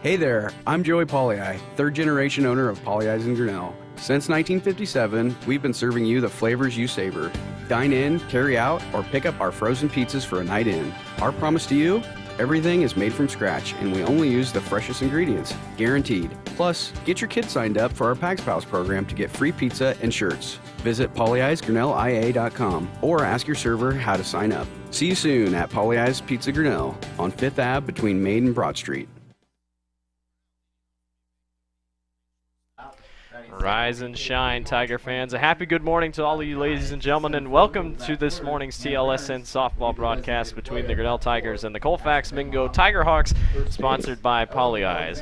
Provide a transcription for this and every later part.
Hey there, I'm Joey Pollyi, third generation owner of Pollyi's in Grinnell. Since 1957, we've been serving you the flavors you savor. Dine in, carry out, or pick up our frozen pizzas for a night in. Our promise to you? Everything is made from scratch, and we only use the freshest ingredients, guaranteed. Plus, get your kids signed up for our Pags Pals program to get free pizza and shirts. Visit pollyi'sgrinnellia.com or ask your server how to sign up. See you soon at Pollyi's Pizza Grinnell on 5th Ave between Main and Broad Street. Rise and shine, Tiger fans. A happy good morning to all of you ladies and gentlemen, and welcome to this morning's TLSN softball broadcast between the Grinnell Tigers and the Colfax-Mingo Tiger Hawks, sponsored by Pollyi's.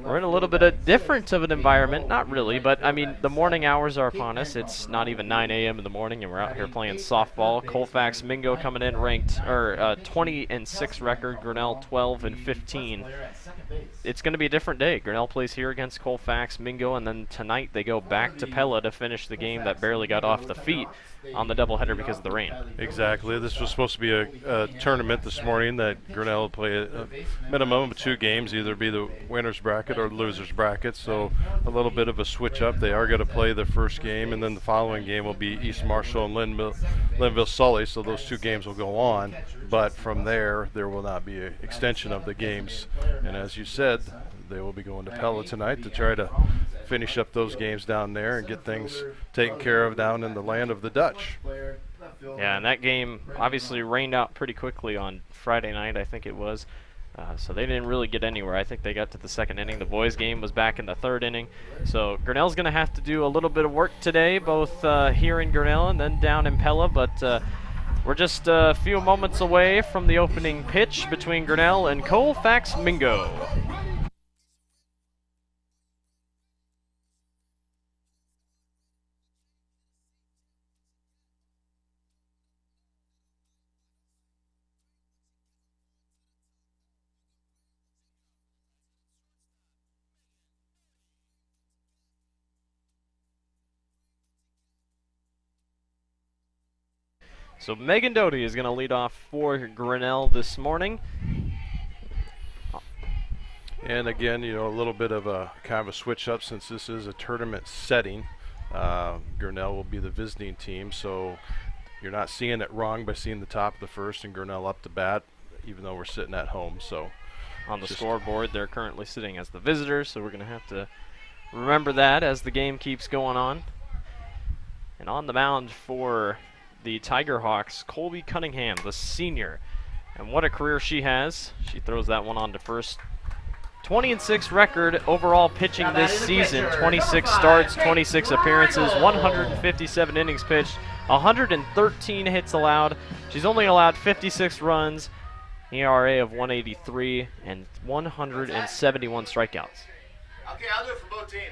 We're in a little bit of different of an environment, not really, but I mean, the morning hours are upon us. It's not even 9 a.m. in the morning, and we're out here playing softball. Colfax-Mingo coming in ranked, 20-6 record, Grinnell 12-15. It's going to be a different day. Grinnell plays here against Colfax-Mingo, and then tonight they go back to Pella to finish the game that barely got off the feet on the doubleheader because of the rain. Exactly. This was supposed to be a tournament this morning that Grinnell would play a minimum of 2 games, either be the winner's bracket or the loser's bracket. So a little bit of a switch up. They are going to play the first game, and then the following game will be East Marshall and Linville-Sully. So those 2 games will go on. But from there will not be an extension of the games. And as you said, they will be going to Pella tonight to try to finish up those games down there and get things taken care of down in the land of the Dutch. Yeah, and that game obviously rained out pretty quickly on Friday night, I think it was. So they didn't really get anywhere. I think they got to the second inning. The boys' game was back in the third inning. So Grinnell's going to have to do a little bit of work today, both here in Grinnell and then down in Pella. But we're just a few moments away from the opening pitch between Grinnell and Colfax-Mingo. So Megan Doty is going to lead off for Grinnell this morning. And again, a little bit of a kind of a switch up since this is a tournament setting. Grinnell will be the visiting team, so you're not seeing it wrong by seeing the top of the first and Grinnell up to bat, even though we're sitting at home. So on the scoreboard, they're currently sitting as the visitors, so we're going to have to remember that as the game keeps going on. And on the mound for the Tiger Hawks, Colby Cunningham, the senior. And what a career she has. She throws that one on to first. 20-6 record overall pitching this season. 26 starts, 26 appearances, 157 innings pitched, 113 hits allowed. She's only allowed 56 runs, ERA of 183, and 171 strikeouts. Okay, I'll do it for both teams.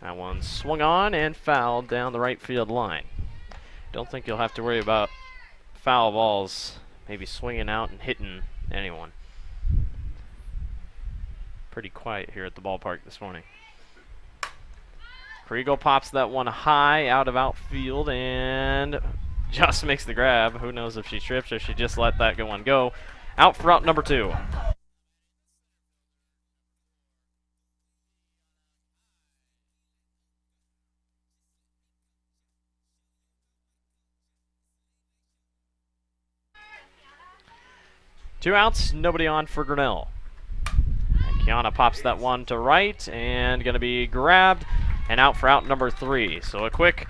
That one swung on and fouled down the right field line. Don't think you'll have to worry about foul balls maybe swinging out and hitting anyone. Pretty quiet here at the ballpark this morning. Kriegel pops that one high out of outfield and just makes the grab. Who knows if she trips or she just let that one go. Out for out number 2. Two outs, nobody on for Grinnell. And Kiana pops that one to right and going to be grabbed and out for out number 3. So a quick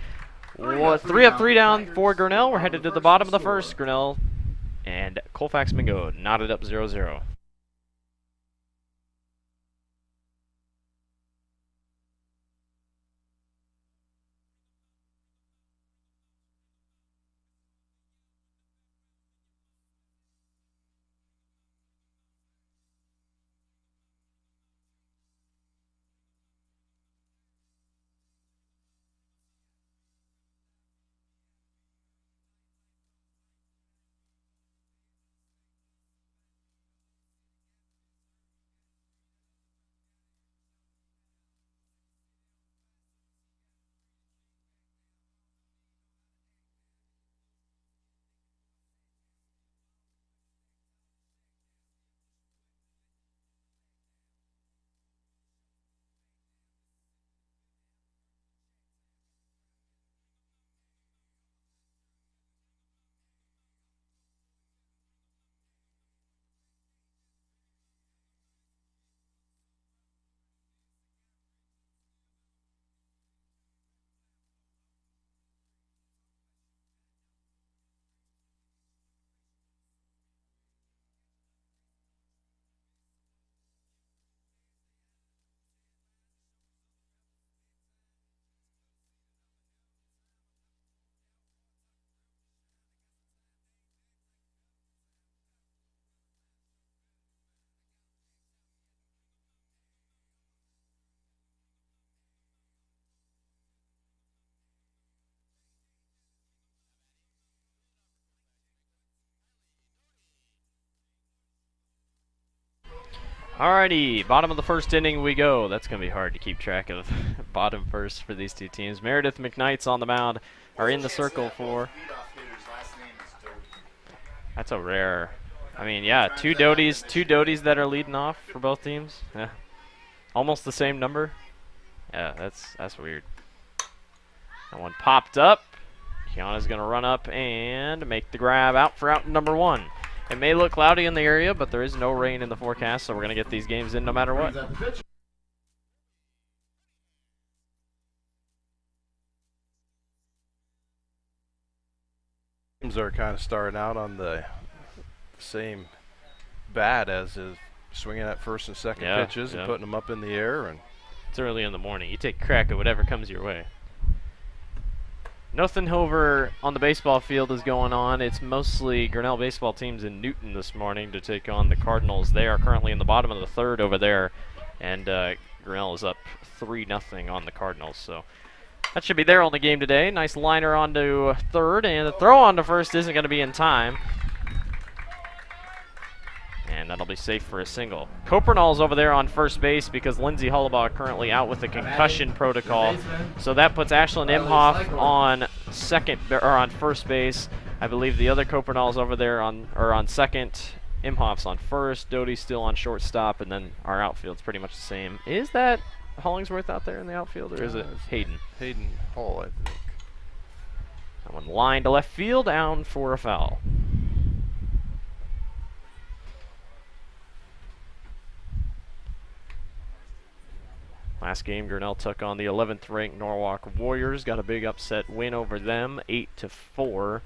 3 up, 3 down for Grinnell. We're headed to the bottom of the first. Grinnell and Colfax-Mingo knotted up 0-0. Alrighty, bottom of the first inning we go. That's going to be hard to keep track of bottom first for these two teams. Meredith McKnight's on the mound, or in the circle for. That's a rare. I mean, yeah, two Doties that are leading off for both teams. Yeah, almost the same number. Yeah, that's weird. That one popped up. Kiana's going to run up and make the grab out for out number 1. It may look cloudy in the area, but there is no rain in the forecast, so we're going to get these games in no matter what. Teams are kind of starting out on the same bat as is swinging at first and second pitches and putting them up in the air. And it's early in the morning. You take a crack at whatever comes your way. Nothing over on the baseball field is going on. It's mostly Grinnell baseball teams in Newton this morning to take on the Cardinals. They are currently in the bottom of the third over there, and Grinnell is up 3-0 on the Cardinals. So that should be their only game today. Nice liner onto third, and the throw onto first isn't going to be in time. And that'll be safe for a single. Copernall's over there on first base because Lindsay Hullabaugh currently out with a concussion protocol. So that puts Ashlyn Imhoff on on first base. I believe the other Copernall's over there on second. Imhoff's on first. Doty's still on shortstop, and then our outfield's pretty much the same. Is that Hollingsworth out there in the outfield, or is it Hayden? Hayden Hall, I think. That one lined to left field, down for a foul. Last game, Grinnell took on the 11th ranked Norwalk Warriors. Got a big upset win over them, 8-4.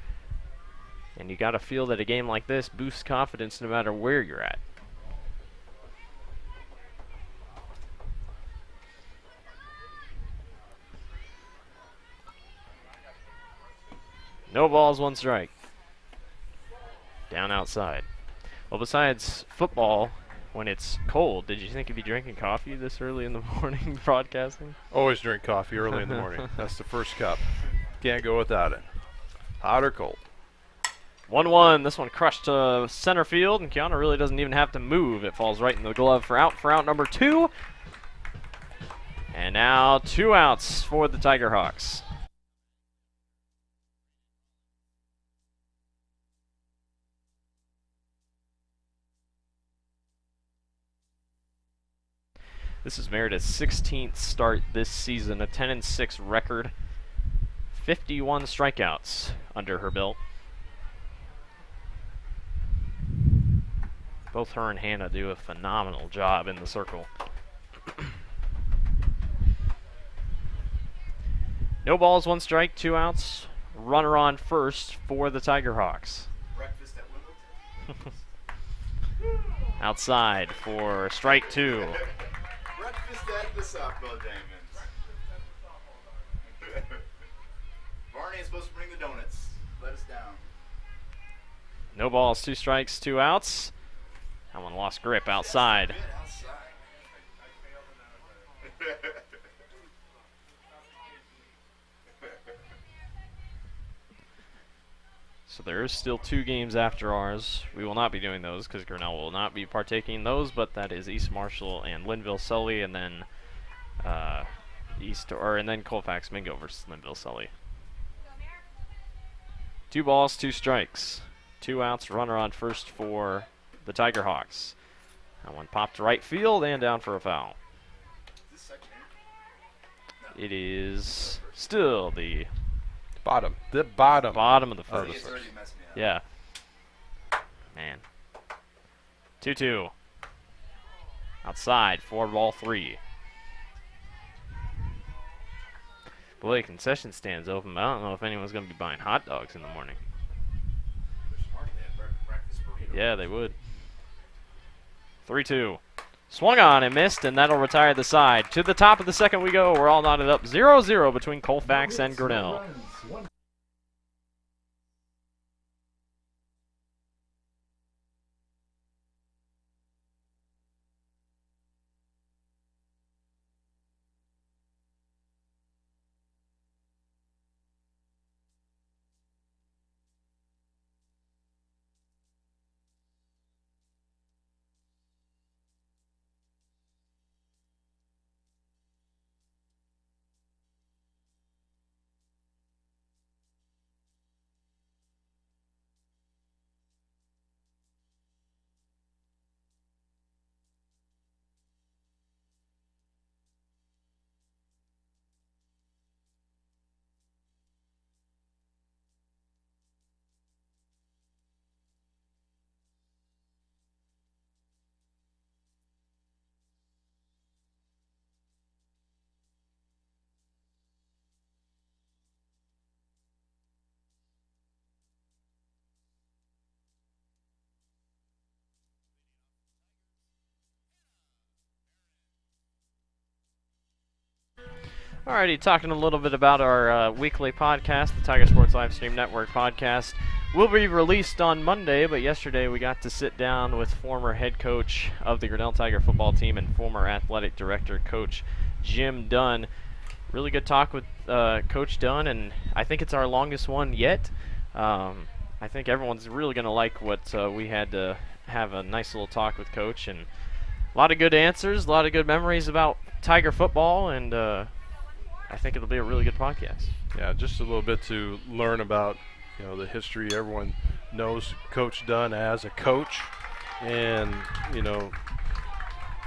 And you got to feel that a game like this boosts confidence no matter where you're at. No balls, 1 strike. Down outside. Well, besides football, when it's cold, did you think you'd be drinking coffee this early in the morning broadcasting? Always drink coffee early in the morning. That's the first cup. Can't go without it. Hot or cold. 1-1. This one crushed to center field, and Kiana really doesn't even have to move. It falls right in the glove for out number 2. And now 2 outs for the Tiger Hawks. This is Meredith's 16th start this season, a 10-6 record, 51 strikeouts under her belt. Both her and Hannah do a phenomenal job in the circle. No balls, 1 strike, 2 outs. Runner on first for the Tiger Hawks. Breakfast at Wimbledon. Outside for strike 2. Breakfast at the softball diamonds. Barney is supposed to bring the donuts. Let us down. No balls, 2 strikes, 2 outs. That one lost grip outside. So there is still 2 games after ours. We will not be doing those because Grinnell will not be partaking in those, but that is East Marshall and Linville Sully, and then Colfax-Mingo versus Linville Sully. 2 balls, 2 strikes, 2 outs, runner on first for the Tiger Hawks. That one popped to right field and down for a foul. It is still the bottom of the first. Yeah. Man. 2-2. Outside, 4-3. Boy, concession stand's open, but I don't know if anyone's going to be buying hot dogs in the morning. Yeah, they would. 3-2. Swung on and missed, and that'll retire the side. To the top of the second we go. We're all knotted up 0-0 between Colfax and Grinnell. Alrighty, talking a little bit about our weekly podcast, the Tiger Sports Livestream Network podcast. Will be released on Monday, but yesterday we got to sit down with former head coach of the Grinnell Tiger football team and former athletic director, Coach Jim Dunn. Really good talk with Coach Dunn, and I think it's our longest one yet. I think everyone's really going to like what we had to have a nice little talk with Coach, and a lot of good answers, a lot of good memories about Tiger football, and I think it'll be a really good podcast. Yeah, just a little bit to learn about, the history. Everyone knows Coach Dunn as a coach, and, a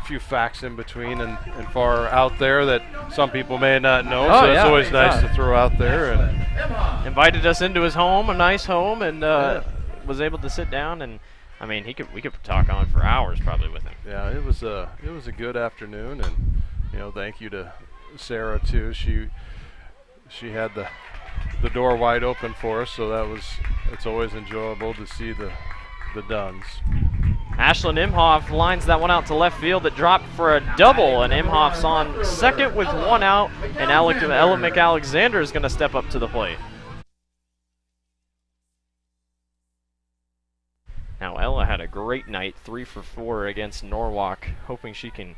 few facts in between and far out there that some people may not know. So it's always nice to throw out there. And invited us into his home, a nice home, and was able to sit down, and I mean, we could talk on for hours probably with him. Yeah, it was a good afternoon, and thank you to Sarah too. She had the door wide open for us, so it's always enjoyable to see the Dunns. Ashlyn Imhoff lines that one out to left field. That dropped for a double, and Imhoff's on second with one out, and Ella McAlexander is going to step up to the plate. Now Ella had a great night, 3 for 4 against Norwalk, hoping she can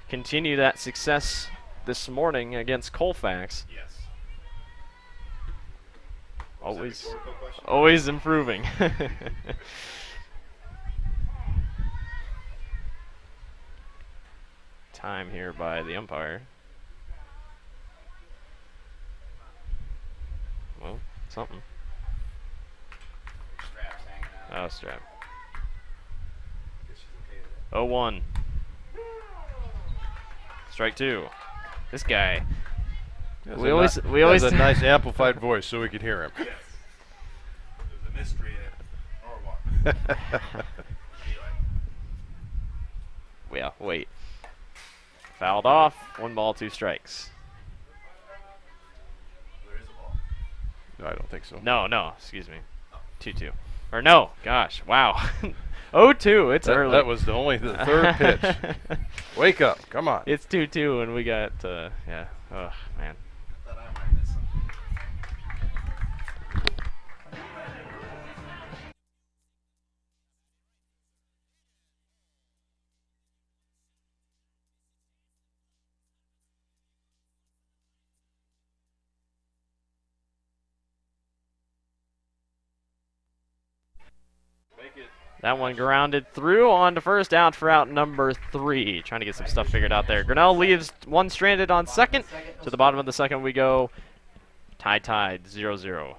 continue that success this morning against Colfax. Yes. Always improving. Time here by the umpire. Well, something. Straps hanging out. Oh, strap. Guess she's okay with it. 0-1. Strike 2. This guy. We always has a nice amplified voice so we could hear him. Yes. There's a mystery at Norwalk. Yeah, wait. Fouled off. 1 ball, 2 strikes. There is a ball. No, I don't think so. No, excuse me. 2-2. Or no, gosh, wow. 0-2, it's early. That was only the third pitch. Wake up, come on. It's 2-2, and we got, yeah. Oh, man. I thought I might miss something. That one grounded through on to first, out for out number 3. Trying to get some stuff figured out there. Grinnell leaves one stranded on second. To the bottom of the second we go. Tied 0-0.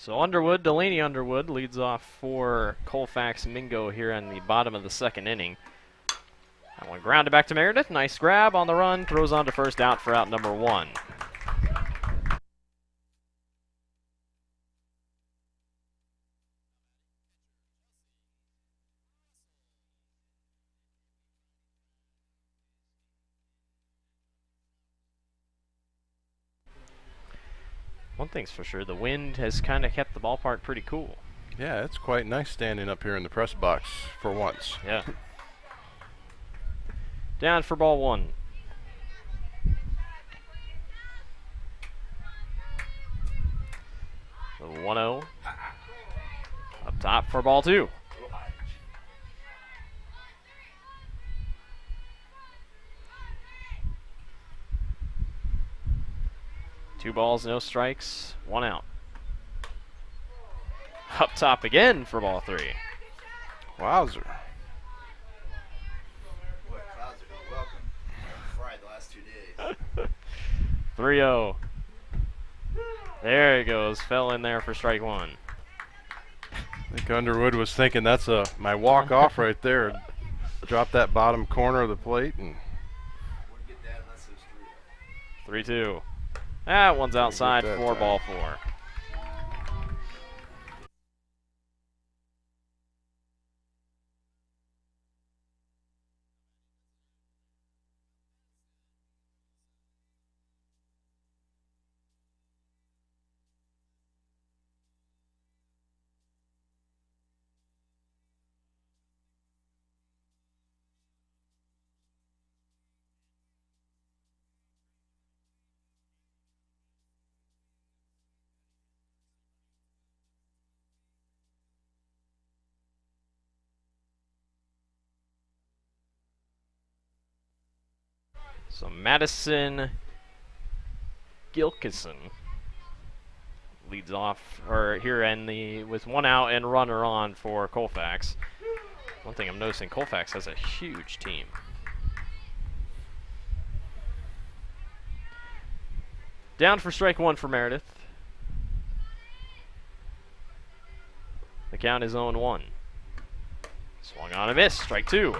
So Delaney Underwood leads off for Colfax-Mingo here in the bottom of the second inning. That one grounded back to Meredith. Nice grab on the run. Throws on to first, out for out number 1. One thing's for sure, the wind has kind of kept the ballpark pretty cool. Yeah, it's quite nice standing up here in the press box for once. Yeah. Down for ball 1. The 1-0. Up top for ball 2. 2 balls, no strikes, 1 out. Up top again for ball 3. Wowzer. Boy, clouds are welcome. Fried the last 2 days. 3-0. There he goes. Fell in there for strike 1. I think Underwood was thinking that's my walk-off right there. Drop that bottom corner of the plate and Wouldn't get that unless it was 3-2. That one's outside that for time. ball 4. So Madison Gilkison leads off, or here with 1 out and runner on for Colfax. One thing I'm noticing, Colfax has a huge team. Down for strike 1 for Meredith. The count is 0-1. Swung on a miss, strike 2.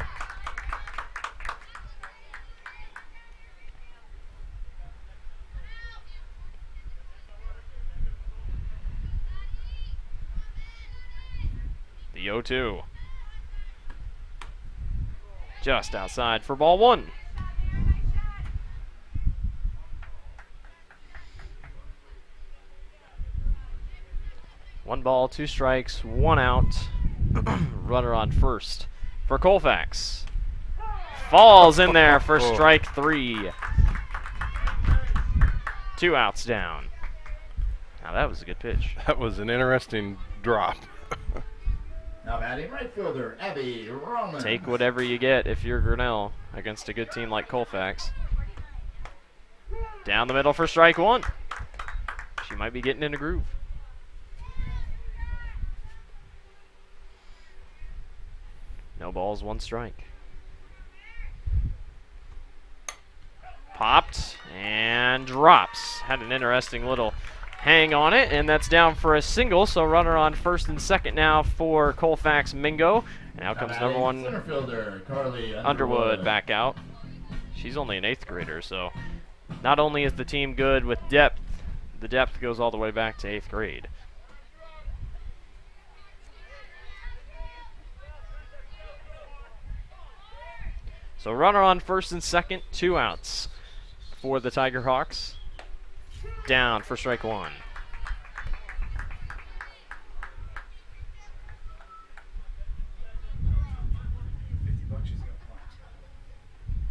The 0-2. Just outside for ball 1. One ball, 2 strikes, 1 out. Runner on first for Colfax. Falls in there for strike 3. 2 outs down. Now that was a good pitch. that was an interesting drop. Now batting right fielder, Abby Roman. Take whatever you get if you're Grinnell against a good team like Colfax. Down the middle for strike 1. She might be getting in a groove. No balls, 1 strike. Popped and drops. Had an interesting little hang on it, and that's down for a single, so runner on first and second now for Colfax-Mingo. And out comes number 1 center fielder, Carly Underwood back out. She's only an 8th grader, so not only is the team good with depth, the depth goes all the way back to 8th grade. So runner on first and second, 2 outs for the Tiger Hawks. Down for strike 1.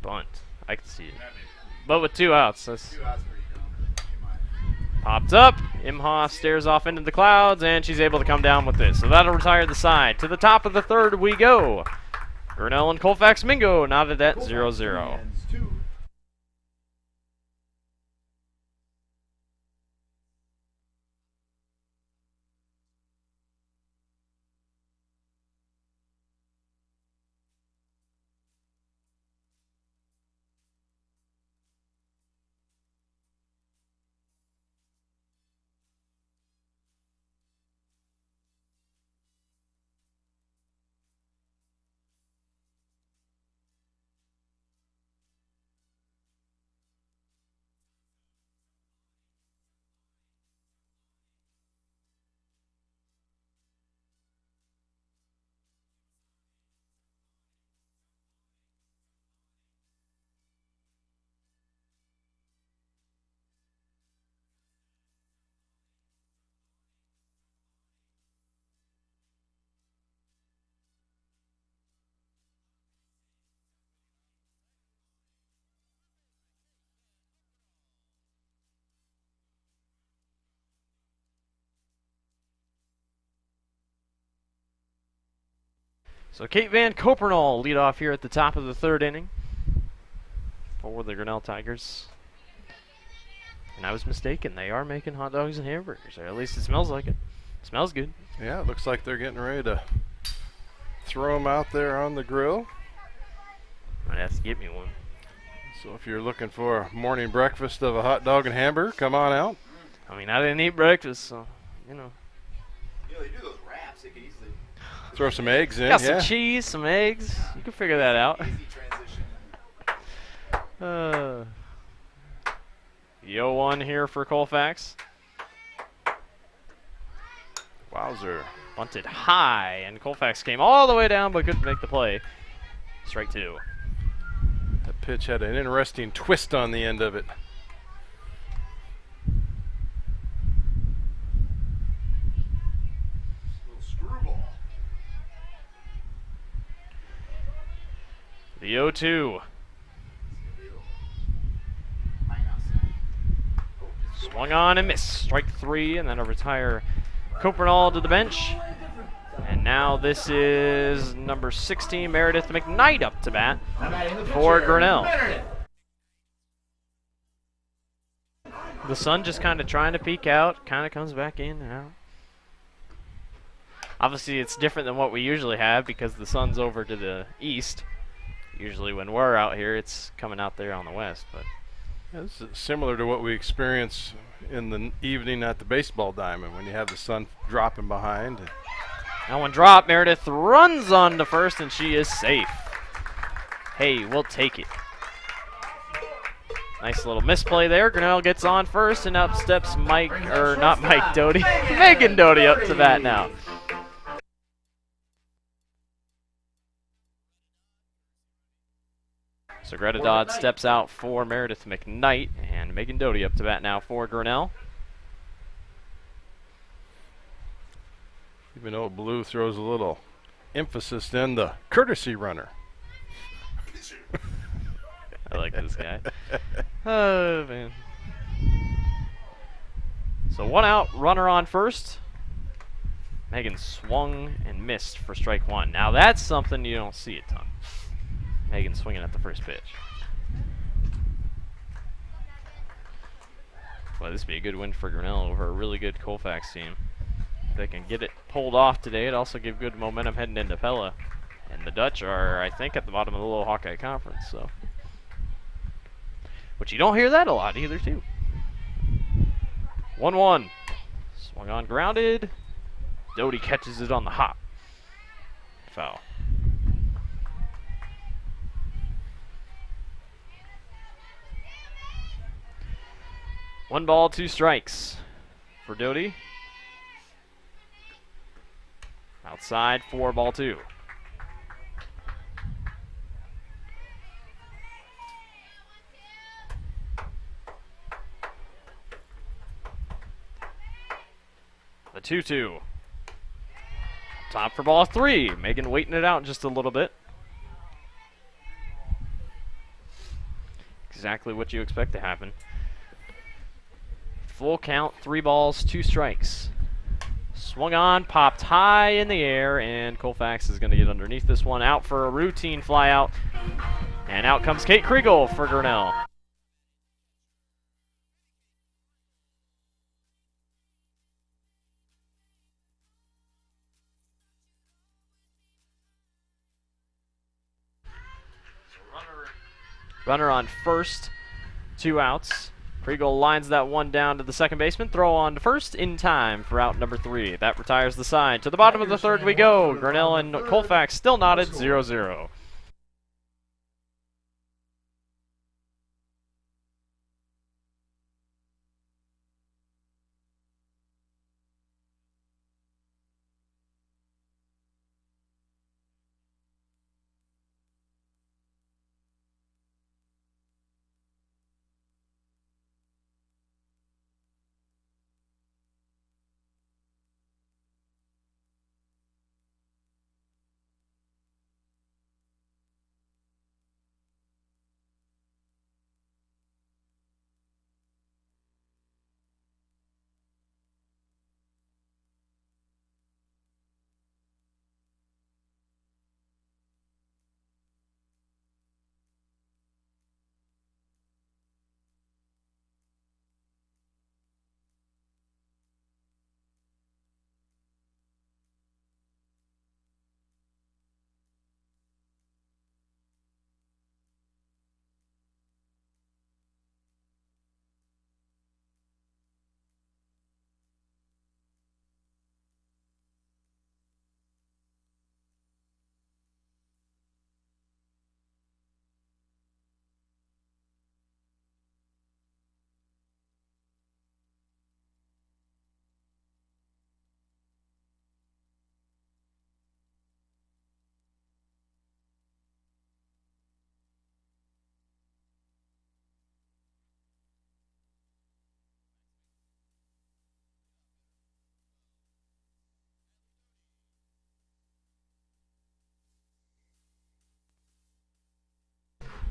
Bunt. I can see it. But with 2 outs, that's 2 outs pretty dumb. popped up. Imhoff stares off into the clouds, and she's able to come down with this. So that'll retire the side. To the top of the 3rd we go. Grinnell and Colfax-Mingo knotted at 0-0. So Kate Van Copernol lead off here at the top of the 3rd inning for the Grinnell Tigers. And I was mistaken. They are making hot dogs and hamburgers, or at least it smells like it. Smells good. Yeah, it looks like they're getting ready to throw them out there on the grill. Might have to get me one. So if you're looking for a morning breakfast of a hot dog and hamburger, come on out. I mean, I didn't eat breakfast, so, You know, they do those wraps. They could easily. Throw some eggs in. got yeah. some cheese, some eggs. You can figure that out. Easy transition. Yo one here for Colfax. Wowzer. Bunted high, and Colfax came all the way down but couldn't make the play. Strike two. That pitch had an interesting twist on the end of it. Little screwball. The 0-2. Swung on and missed. Strike three, and then a retire Copernall to the bench. And now this is number 16, Meredith McKnight, up to bat for Grinnell. The sun just kind of trying to peek out, kind of comes back in and out. Obviously, it's different than what we usually have because the sun's over to the east. Usually when we're out here, it's coming out there on the west. But Yeah, this is similar to what we experience in the evening at the baseball diamond when you have the sun dropping behind. that one dropped. Meredith runs on to first, and she is safe. Hey, we'll take it. Nice little misplay there. Grinnell gets on first, and up steps Mike, or not Mike Doty, Megan Doty up to bat now. So Greta Dodd steps out for Meredith McKnight, and Megan Doty up to bat now for Grinnell. Even though Blue throws a little emphasis in the courtesy runner. I like this guy. Oh, man. So one out, runner on first. Megan swung and missed for strike one. Now that's something you don't see a ton. Megan swinging at the first pitch. Well, this would be a good win for Grinnell over a really good Colfax team. If they can get it pulled off today, it'd also give good momentum heading into Pella. And the Dutch are, I think, at the bottom of the Little Hawkeye Conference. So, but you don't hear that a lot either, too. 1-1. Swung on, grounded. Doty catches it on the hop. Foul. One ball, two strikes for Doty. Outside, 4-2. The 2-2. Top for ball three. Megan waiting it out just a little bit. Exactly what you expect to happen. Full count, 3 balls, 2 strikes. Swung on, popped high in the air, and Colfax is going to get underneath this one. Out for a routine fly out. And out comes Kate Kriegel for Grinnell. Runner on first, 2 outs. Kriegel lines that one down to the second baseman. Throw on to first in time for out number 3. That retires the side. To the bottom of the third we go. Grinnell and Colfax still knotted 0-0.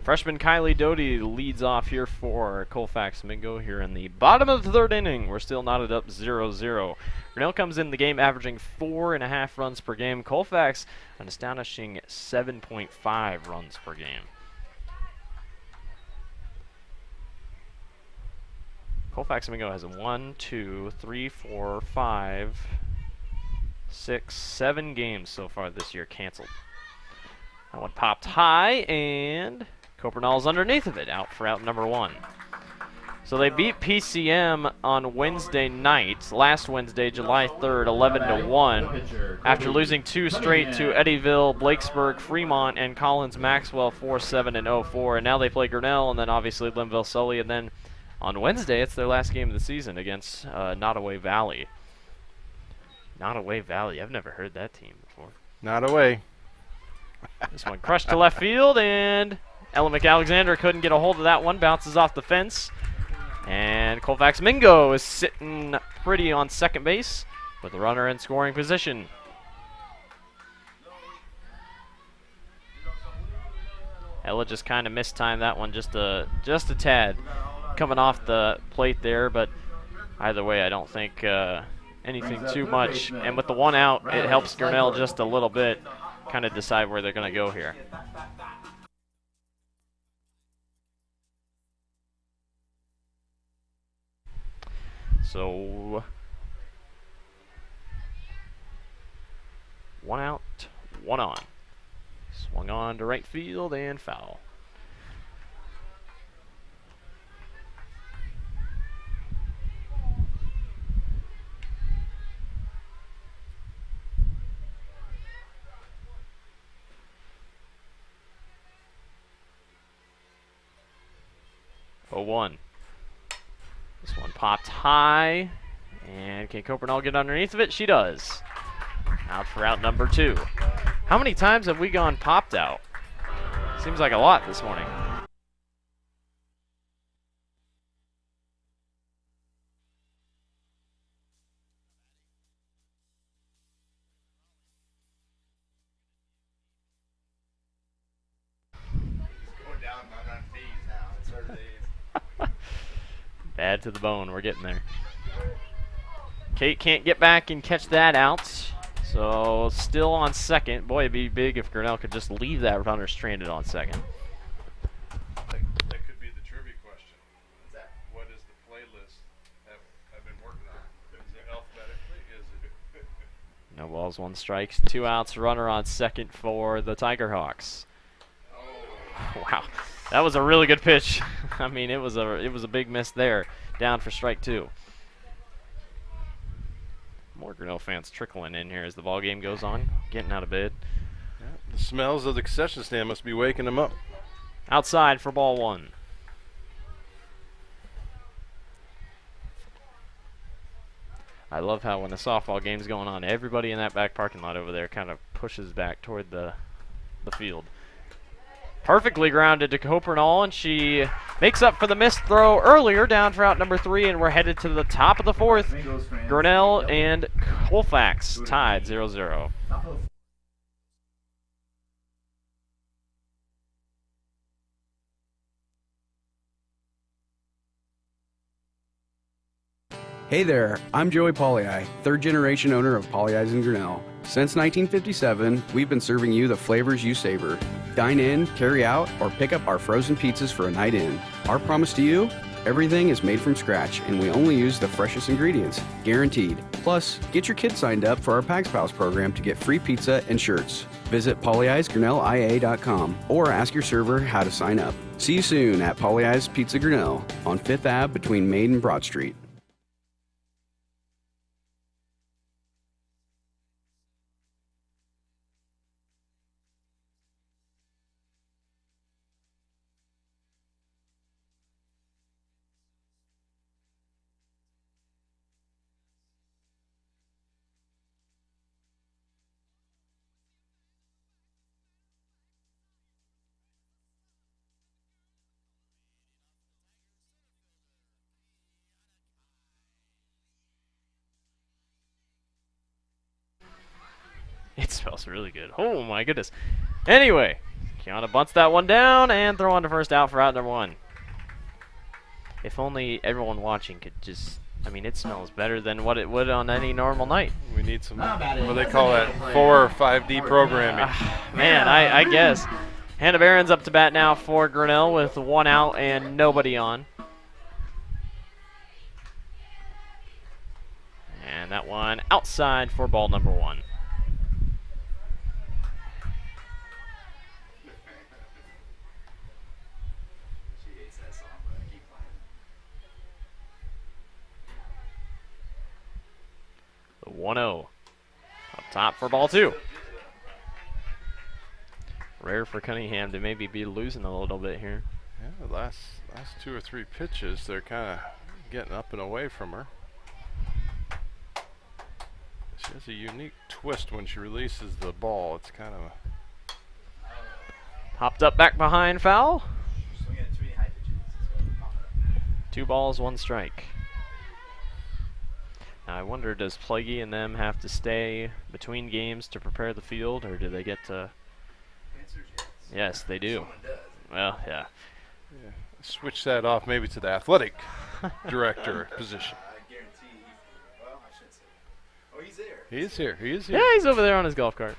Freshman Kylie Doty leads off here for Colfax-Mingo here in the bottom of the third inning. We're still knotted up 0-0. Grinnell comes in the game averaging 4.5 runs per game. Colfax an astonishing 7.5 runs per game. Colfax-Mingo has 1, 2, 3, 4, 5, 6, 7 games so far this year canceled. That one popped high, and Copernall's underneath of it, out for out number 1. So they beat PCM on Wednesday night, last Wednesday, July 3rd, 11-1, after losing 2 straight to Eddyville, Blakesburg, Fremont, and Collins Maxwell 4-7 and 0-4. And now they play Grinnell, and then obviously Linville Sully, and then on Wednesday it's their last game of the season against Nottoway Valley. Nottoway Valley, I've never heard that team before. Not away. This one crushed to left field, and Ella McAlexander couldn't get a hold of that one. Bounces off the fence. And Colfax-Mingo is sitting pretty on second base with the runner in scoring position. Ella just kind of mistimed that one just a tad coming off the plate there, but either way, I don't think anything too much. And with the one out, it helps Grinnell just a little bit kind of decide where they're going to go here. So, 1 out, 1 on. Swung on to right field and foul. One. This one popped high, and can Copernall get underneath of it? She does. Out for out number 2. How many times have we gone popped out? Seems like a lot this morning. Bad to the bone. We're getting there. Kate can't get back and catch that out. So still on second. Boy, it'd be big if Grinnell could just leave that runner stranded on second. That could be the trivia question. What is the playlist I've been working on? Is it alphabetically? Is it? No balls, 1 strike, 2 outs. Runner on second for the Tigerhawks. Oh. Wow. That was a really good pitch. I mean, it was a big miss there. Down for strike 2. More Grinnell fans trickling in here as the ball game goes on, getting out of bed. Yeah, the smells of the concession stand must be waking them up. Outside for ball 1. I love how when the softball game's going on, everybody in that back parking lot over there kind of pushes back toward the field. Perfectly grounded to Copernall, and she makes up for the missed throw earlier, down for out number 3, and we're headed to the top of the 4th. Grinnell and Colfax tied 0-0. Hey there, I'm Joey Pollyi, third generation owner of Pollyi's in Grinnell. Since 1957, we've been serving you the flavors you savor. Dine in, carry out, or pick up our frozen pizzas for a night in. Our promise to you? Everything is made from scratch, and we only use the freshest ingredients, guaranteed. Plus, get your kids signed up for our Pags Pals program to get free pizza and shirts. Visit pollyi'sgrinnellia.com or ask your server how to sign up. See you soon at Pollyi's Pizza Grinnell on 5th Ave between Maid and Broad Street. It smells really good. Oh my goodness. Anyway, Kiana bunts that one down and throw on to first out for out number 1. If only everyone watching could just, I mean, it smells better than what it would on any normal night. We need some, what do they call that, 4 or 5D programming. Man, I guess. Hannah Barron's up to bat now for Grinnell with 1 out and nobody on. And that one outside for ball number 1. The 1-0. Up top for ball 2. Rare for Cunningham to maybe be losing a little bit here. Yeah, the last 2 or 3 pitches, they're kind of getting up and away from her. She has a unique twist when she releases the ball. It's kind of Popped up back behind, foul. 2 balls, 1 strike. Now I wonder, does Plaguey and them have to stay between games to prepare the field, or do they get to? Yes, they do. Well, yeah. switch that off maybe to the athletic director position. I guarantee well, I shouldn't say that. Oh, he's there. He is here. He is here. Yeah, he's over there on his golf cart.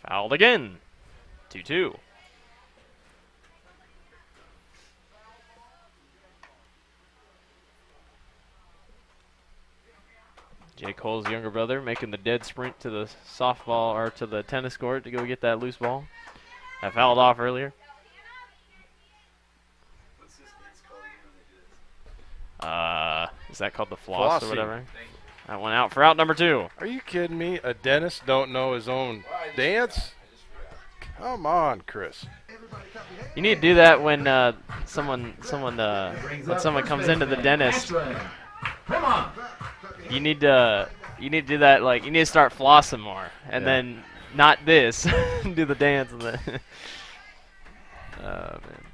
Fouled again. 2-2. Jay Cole's younger brother making the dead sprint to the softball or to the tennis court to go get that loose ball. I fouled off earlier. What's this dance called again when they do this? Is that called the floss Flossing. or whatever? That went out for out number 2. Are you kidding me? A dentist don't know his own dance? Come on, Chris. You need to do that when someone comes into the dentist. Come on. You need to do that, like you need to start flossing more, and then not this. Do the dance and then. Oh man.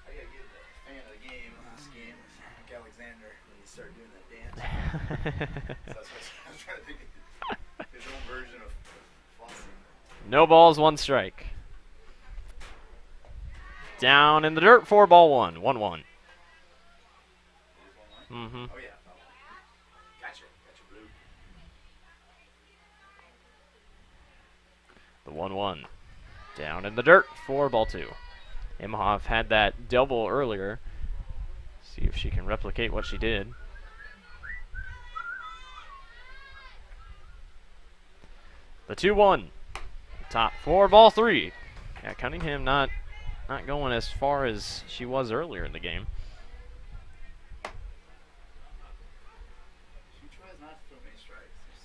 I gotta get the fan of the game last game with Mike Alexander when he started doing that dance. So that's what I was trying to think of his own version of flossing. No balls, 1 strike. Down in the dirt, 4 ball 1, 1-1. Mm-hmm. Oh yeah. Gotcha, Blue. The 1-1. Down in the dirt, 4 ball 2. Imhoff had that double earlier. See if she can replicate what she did. The 2-1. Top 4 ball 3. Yeah, Cunningham not going as far as she was earlier in the game. She tries not to throw many strikes. She's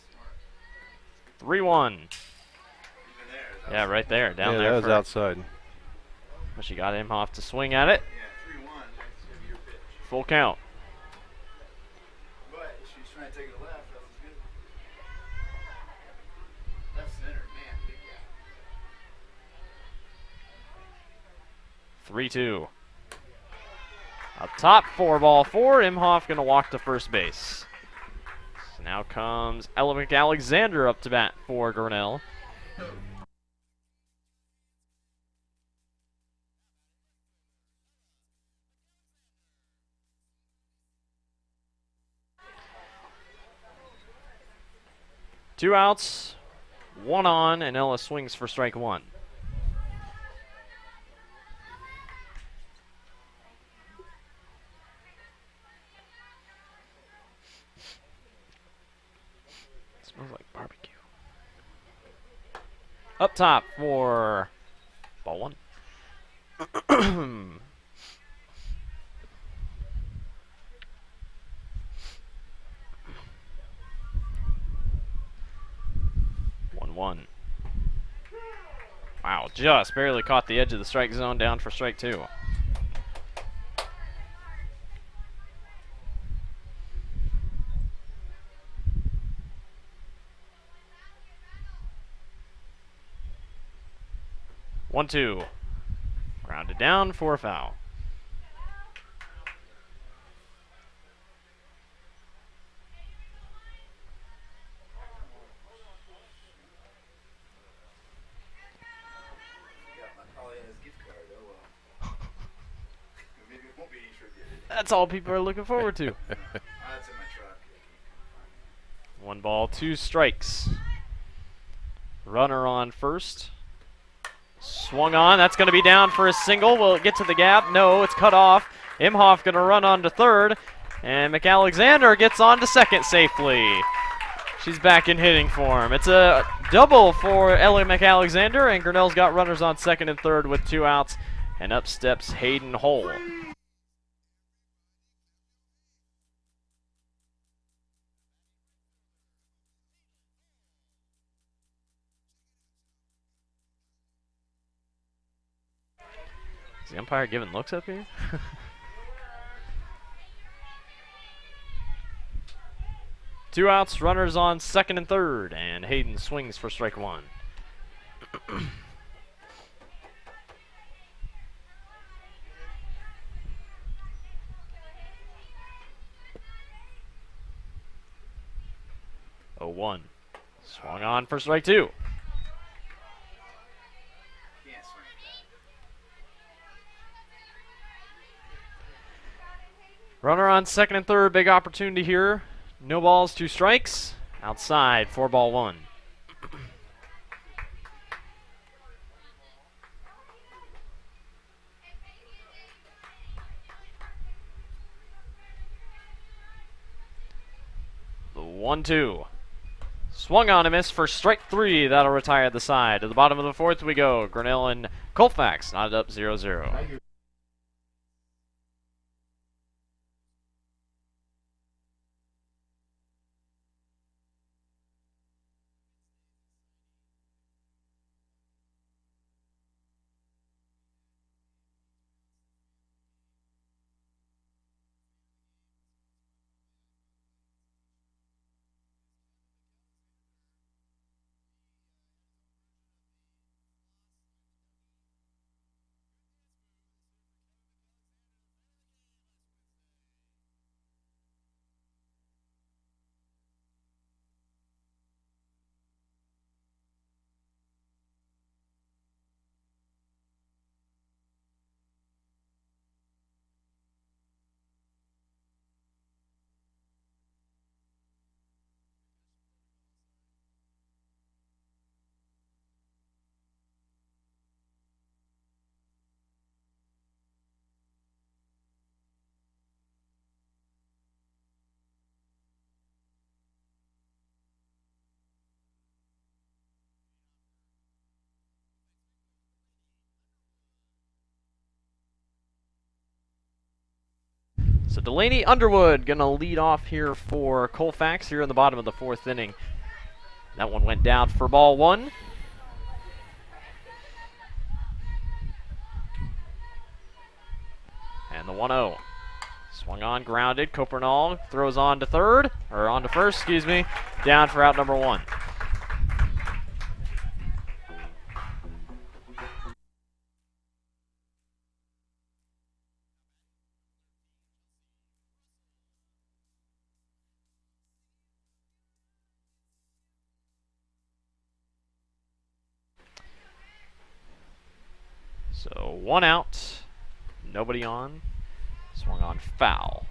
smart. 3-1. Even there. Yeah, right there, down there. That was for- outside. But she got Imhoff to swing at it. Yeah, 3-1. That's your pitch. Full count. But she's trying to take it left. That was good. Left center, man, big guy. 3-2. Up top, 4 ball 4. Imhoff going to walk to first base. So now comes Ella McAlexander up to bat for Grinnell. Two outs, 1 on, and Ella swings for strike 1. Smells like barbecue. Up top for ball 1. 1-1. Wow, just barely caught the edge of the strike zone, down for strike 2. One, 2. Grounded down for a foul. That's all people are looking forward to. That's in my truck. 1 ball, 2 strikes. Runner on first. Swung on. That's going to be down for a single. Will it get to the gap? No, it's cut off. Imhoff going to run on to third. And McAlexander gets on to second safely. She's back in hitting form. It's a double for Ellie McAlexander, and Grinnell's got runners on second and third with 2 outs. And up steps Hayden Hole. Is the umpire giving looks up here? Two outs, runners on second and third, and Hayden swings for strike 1. Oh, 1. Swung on for strike 2. Can't swing that. Runner on second and third, big opportunity here. No balls, 2 strikes. Outside, 4 ball 1. The 1-2. Swung on a miss for strike 3. That'll retire the side. To the bottom of the 4th we go. Grinnell and Colfax knotted up 0-0. So Delaney Underwood going to lead off here for Colfax here in the bottom of the 4th inning. That one went down for ball 1. And the 1-0. Swung on, grounded. Copernall throws on to third, or on to first, excuse me. Down for out number 1. So 1 out, nobody on. Swung on foul.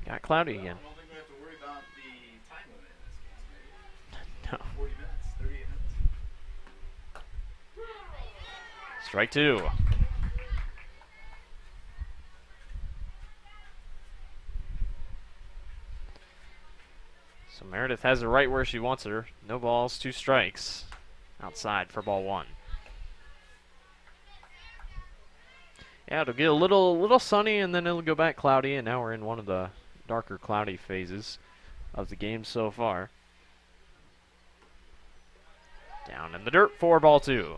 Got cloudy again. I don't think we have to worry about the time limit in this game. No. 40 minutes, 38 minutes. Strike 2. So Meredith has it right where she wants her. No balls, 2 strikes. Outside for ball 1. Yeah, it'll get a little sunny and then it'll go back cloudy, and now we're in one of the darker cloudy phases of the game so far. Down in the dirt for ball 2.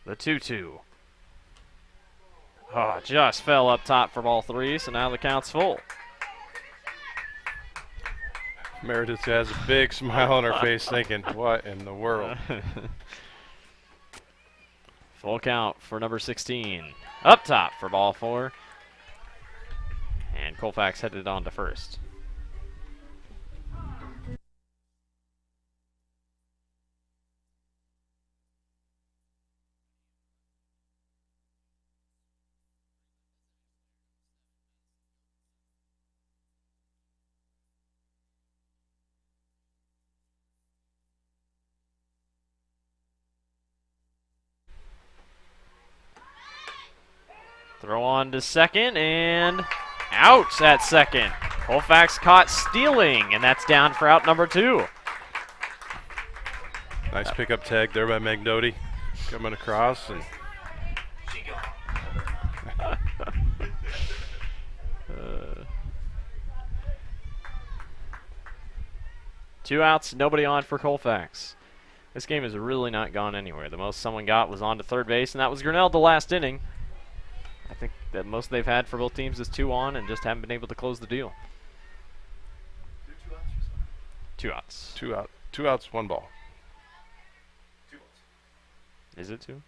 The 2-2. Oh, just fell up top for ball 3, so now the count's full. Meredith has a big smile on her face thinking, what in the world? Full count for number 16. Up top for ball 4. And Colfax headed on to first. Throw on to second, and out at second. Colfax caught stealing, and that's down for out number 2. Nice pickup tag there by Magnotti. Coming across. And Two outs, nobody on for Colfax. This game has really not gone anywhere. The most someone got was on to third base, and that was Grinnell the last inning. I think that most they've had for both teams is 2 on and just haven't been able to close the deal. 2 outs. 2 outs, 1 ball. Is it 2?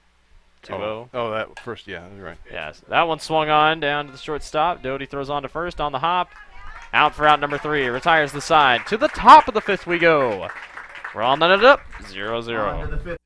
2-0. Oh, that first, yeah, you're right. Yes, that one swung on down to the shortstop. Doty throws on to first on the hop. Out for out number 3. Retires the side. To the top of the 5th we go. We're all netted up. 0-0.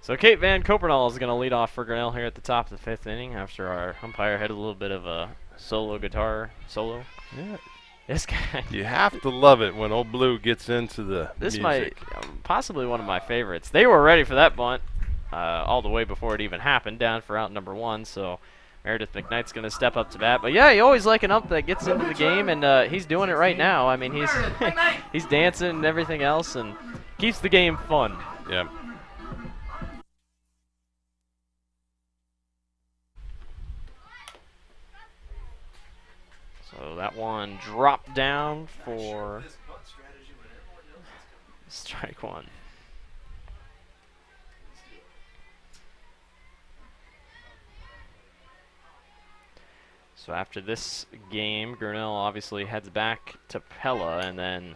So Kate Van Copernal is going to lead off for Grinnell here at the top of the 5th inning after our umpire had a little bit of a solo guitar solo. Yeah. This guy. You have to love it when Old Blue gets into the This music. might possibly one of my favorites. They were ready for that bunt all the way before it even happened, down for out number 1. So Meredith McKnight's going to step up to bat. But yeah, you always like an ump that gets into the game, and he's doing it right now. I mean, he's dancing and everything else, and keeps the game fun. Yeah. So that one dropped down for strike 1. So after this game, Grinnell obviously heads back to Pella, and then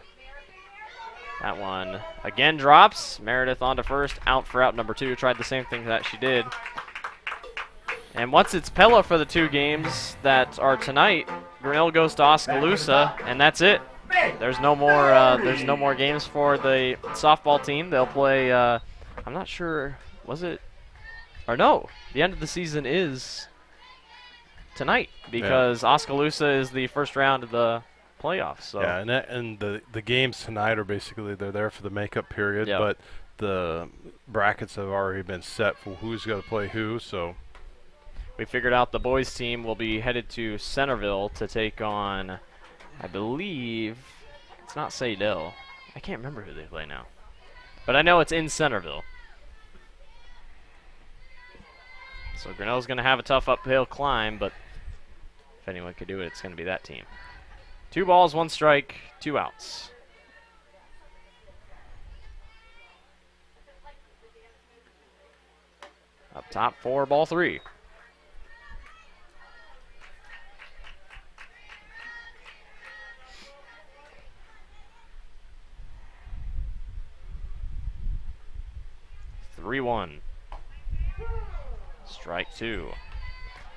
that one again drops. Meredith on to first, out for out number 2. Tried the same thing that she did. And once it's Pella for the 2 games that are tonight, Grinnell goes to Oskaloosa, and that's it. There's no more games for the softball team. They'll play. I'm not sure. Was it? Or no? The end of the season is tonight because Oskaloosa is the first round of the playoffs. So. Yeah, and the games tonight are basically they're there for the makeup period, but the brackets have already been set for who's going to play who. So. We figured out the boys' team will be headed to Centerville to take on, I believe, it's not Saydell. I can't remember who they play now. But I know it's in Centerville. So Grinnell's going to have a tough uphill climb, but if anyone could do it, it's going to be that team. 2 balls, 1 strike, 2 outs. Up top, 4, ball 3. Strike 2.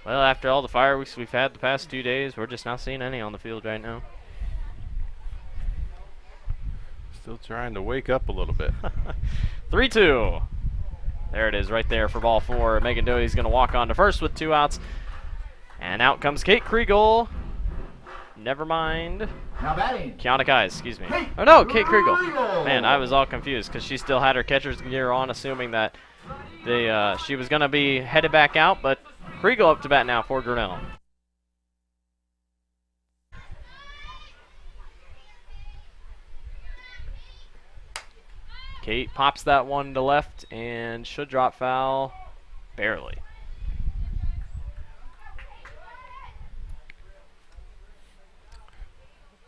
Well, after all the fireworks we've had the past 2 days, we're just not seeing any on the field right now. Still trying to wake up a little bit. 3-2. There it is right there for ball 4. Megan Doty's going to walk on to first with 2 outs. And out comes Kate Kriegel. Never mind. Now batting. Kiana Kai, excuse me. Oh no, Kate Kriegel. Man, I was all confused because she still had her catcher's gear on, assuming that she was going to be headed back out, but Kriegel up to bat now for Grinnell. Kate pops that one to left and should drop foul. Barely.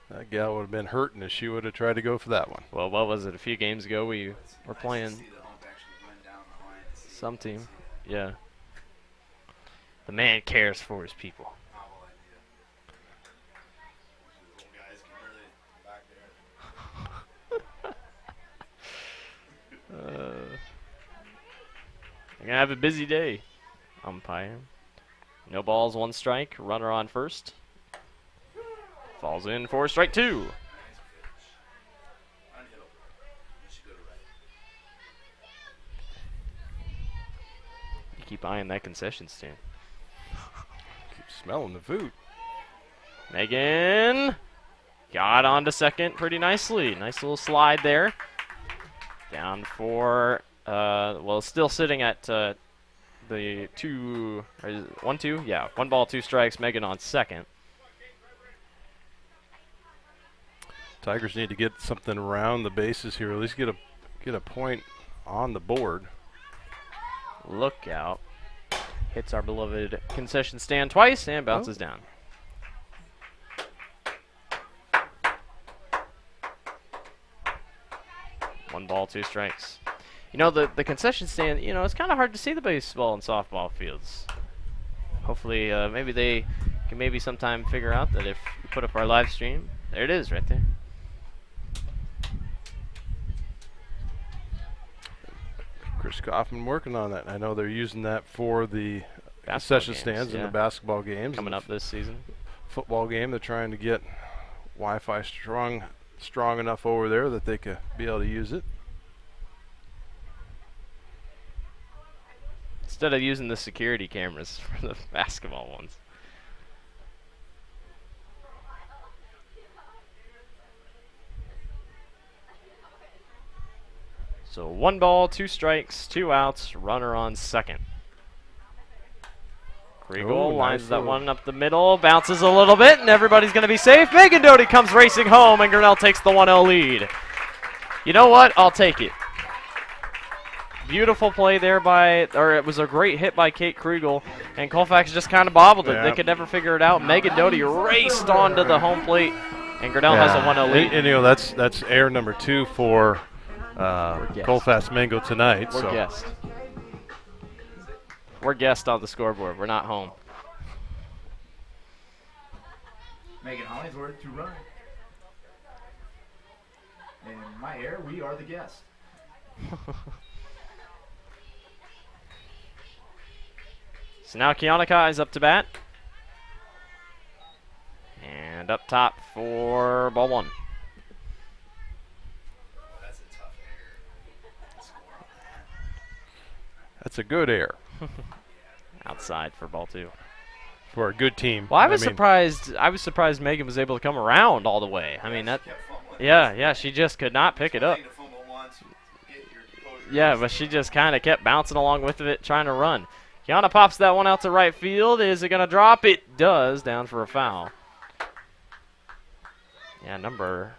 That gal would have been hurting if she would have tried to go for that one. Well, what was it? A few games ago we were playing See the hump actually went down the line. some team. Yeah. The man cares for his people. Novel idea. These old guys can really back there. We're going to have a busy day, umpire. No balls, 1 strike. Runner on first. Falls in for strike 2. Nice pitch. Unhittable. You should go to right. You keep eyeing that concession stand. Keep smelling the food. Megan got on to second pretty nicely. Nice little slide there. Down for, well, still sitting at the 2, or is it 1-2? Yeah, 1 ball, 2 strikes. Megan on second. Tigers need to get something around the bases here. At least get a point on the board. Look out. Hits our beloved concession stand twice and bounces down. One ball, 2 strikes. You know, the concession stand, you know, it's kind of hard to see the baseball and softball fields. Hopefully, maybe they can maybe sometime figure out that if we put up our live stream, there it is right there. Chris Kaufman working on that. I know they're using that for the Basketball concession games, stands in yeah. the basketball games. Coming up this season. Football game, they're trying to get Wi-Fi strong enough over there that they could be able to use it. Instead of using the security cameras for the basketball ones. So 1 ball, 2 strikes, 2 outs, runner on second. Kriegel Oh, lines nice that little- one up the middle, bounces a little bit, and everybody's going to be safe. Megan Doty comes racing home, and Grinnell takes the 1-0 lead. You know what? I'll take it. Beautiful play there or it was a great hit by Kate Kriegel, and Colfax just kind of bobbled it. Yeah. They could never figure it out. Megan Doty raced onto the home plate, and Grinnell has a 1-0 lead. And, you know, that's error number 2 for guessed. Colfax-Mingo tonight. We're so guessed. We're guessed on the scoreboard. We're not home. Megan Hollingsworth to run. In my air, we are the guest. So now Kiana is up to bat. And up top for ball 1. That's a tough error. Score on that. that's a good error Outside for ball 2. for a good team. Well, I was mean, surprised. I was surprised Megan was able to come around all the way. I mean, that. Kept fumbling. Yeah, she just could not pick it up. Take the fumble once, get your composure. Yeah, but she just kind of kept bouncing along with it, trying to run. Kiana pops that one out to right field. Is it going to drop? It does. Down for a foul. Yeah, number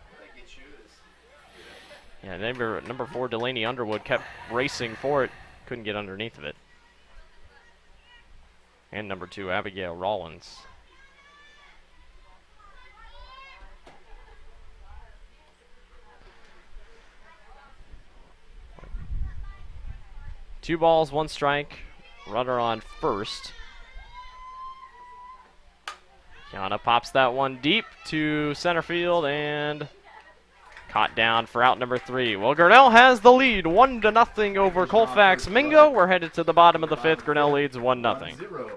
4 Delaney Underwood kept racing for it. Couldn't get underneath of it. And number 2 Abigail Rollins. Two balls, 1 strike. Runner on first. Kiana pops that one deep to center field and Caught down for out number 3. Well, Grinnell has the lead 1-0 over Colfax-Mingo. We're headed to the bottom of the 5th. Grinnell leads 1-0. 0.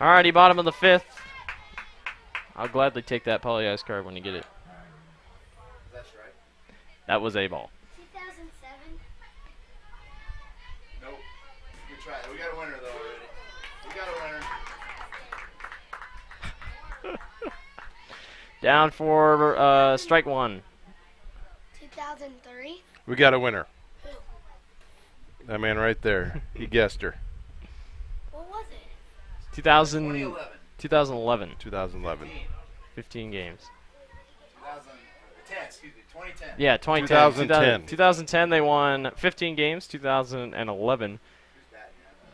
Alrighty, bottom of the 5th. I'll gladly take that poly ice card when you get it. That's right. That was a ball. 2007. Nope. We tried. We got a winner though already. We got a winner. Down for strike 1. 2003. We got a winner. That man right there. He guessed her. What was it? 2011. 2011. 15 games. 2010. Excuse me. 2010. Yeah, 2010. 2010. 2010 they won 15 games. 2011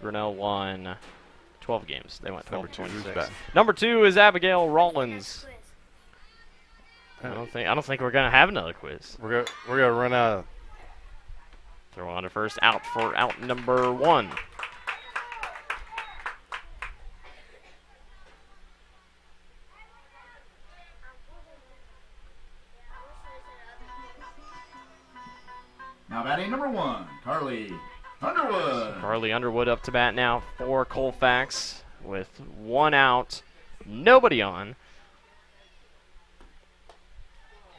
Grinnell won 12 games. They went 12 Number 2. Who's 26. back? Number 2 is Abigail Rollins. I don't think we're gonna have another quiz. We're gonna run out of. Throw on to first out for out number 1. Now batting number 1, Carly Underwood. Carly Underwood up to bat now for Colfax with 1 out, nobody on.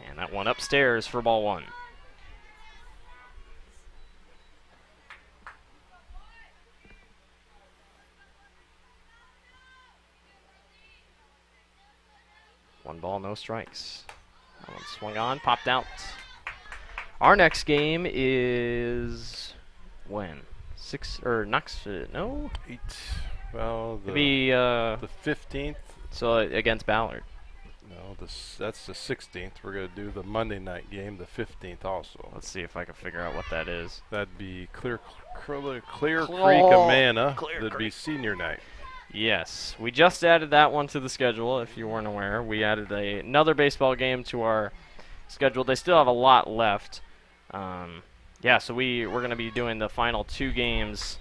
And that one upstairs for ball 1. One ball, no strikes. That one swung on, popped out. Our next game is when? 6 or next? No, 8. Well, it'd be the 15th. so against Ballard. No, that's the 16th. We're gonna do the Monday night game, the 15th also. Let's see if I can figure out what that is. That'd be Clear Creek, Amana. That'd be senior night. Yes, we just added that one to the schedule. If you weren't aware, we added another baseball game to our schedule. They still have a lot left. Yeah, so we're going to be doing the final 2 games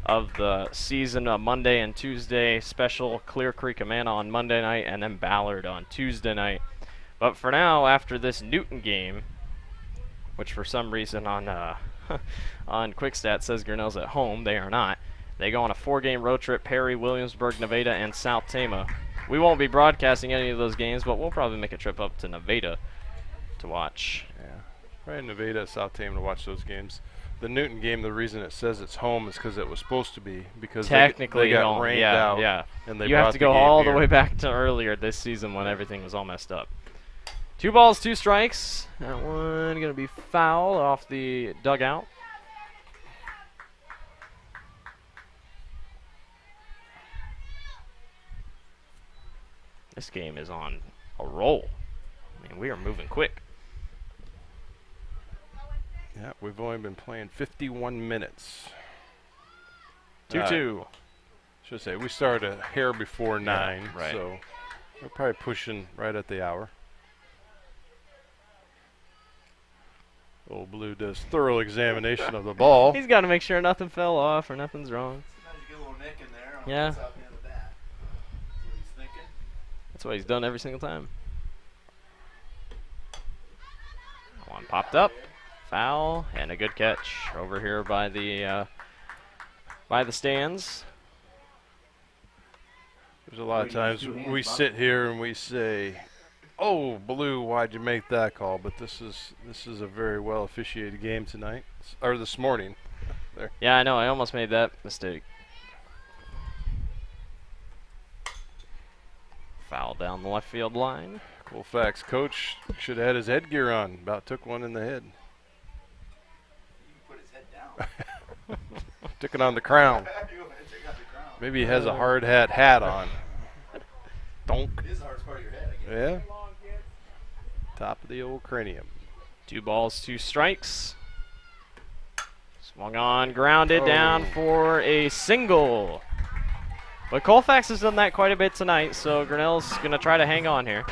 of the season, Monday and Tuesday. Special Clear Creek Amana on Monday night, and then Ballard on Tuesday night. But for now, after this Newton game, which for some reason on on QuickStat says Grinnell's at home, they are not. They go on a 4-game road trip: Perry, Williamsburg, Nevada, and South Tama. We won't be broadcasting any of those games, but we'll probably make a trip up to Nevada to watch. Yeah, right in Nevada, South Tama to watch those games. The Newton game, the reason it says it's home is because it was suped to be, because Technically, they got home. rained Yeah, out. yeah. And they You have brought to the go game all the here. way back to earlier this season when everything was all messed up. 2 balls, 2 strikes. That one going to be foul off the dugout. This game is on a roll. I mean, we are moving quick. Yeah, we've only been playing 51 minutes. 2-2. Should say we started a hair before 9, right. so we're probably pushing right at the hour. Old Blue does thorough examination of the ball. He's got to make sure nothing fell off or nothing's wrong. Sometimes you get a little nick in there. Yeah. It's out the end of That's what he's done every single time. One popped up, foul, and a good catch over here by the stands. There's a lot of times we sit here and we say, "Oh, Blue, why'd you make that call?" But this is a very well officiated game tonight, or this morning. There. Yeah, I know. I almost made that mistake. Foul down the left field line. Colfax coach should have had his headgear on. About took one in the head. He put his head down. Took it on the crown. Maybe he has a hard hat on. Donk. It is the hardest part of your head, I guess. Yeah. Top of the old cranium. 2 balls, 2 strikes. Swung on, grounded down for a single. But Colfax has done that quite a bit tonight, so Grinnell's going to try to hang on here.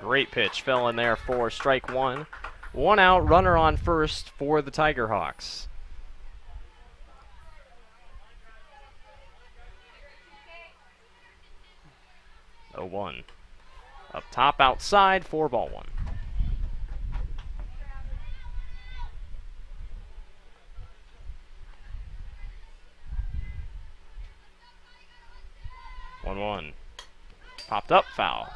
Great pitch, fell in there for strike 1. 1 out, runner on first for the Tiger Hawks. Oh, 1. Up top, outside, 4-1. One. Popped up, foul.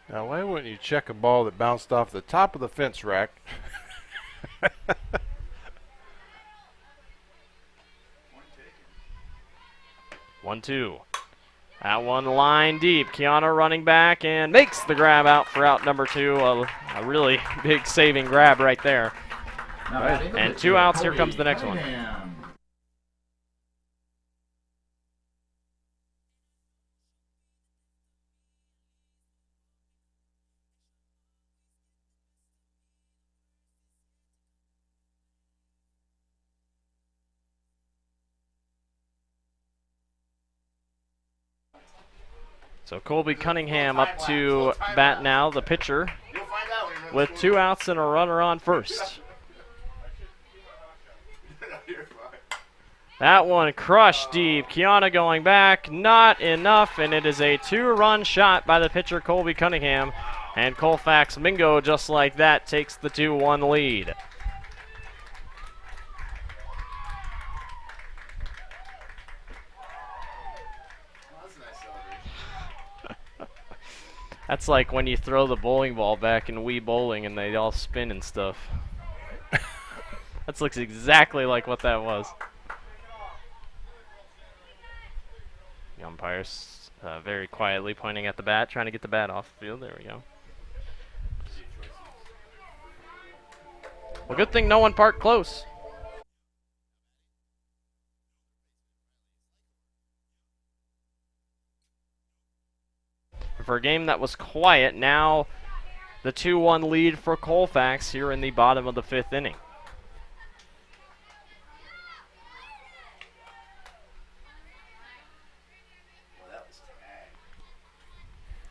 Now, why wouldn't you check a ball that bounced off the top of the fence rack? 1-2. That one line deep. Kiana running back and makes the grab out for out number 2. A really big saving grab right there. And 2 outs. Here comes the next one. So Colby Cunningham up to bat now, the pitcher, with 2 outs and a runner on first. That one crushed deep. Kiana going back, not enough, and it is a 2-run shot by the pitcher Colby Cunningham. And Colfax-Mingo, just like that, takes the 2-1 lead. That's like when you throw the bowling ball back in Wii Bowling and they all spin and stuff. That looks exactly like what that was. The umpire's very quietly pointing at the bat, trying to get the bat off the field. There we go. Well, good thing no one parked close. For a game that was quiet, now the 2-1 lead for Colfax here in the bottom of the 5th inning.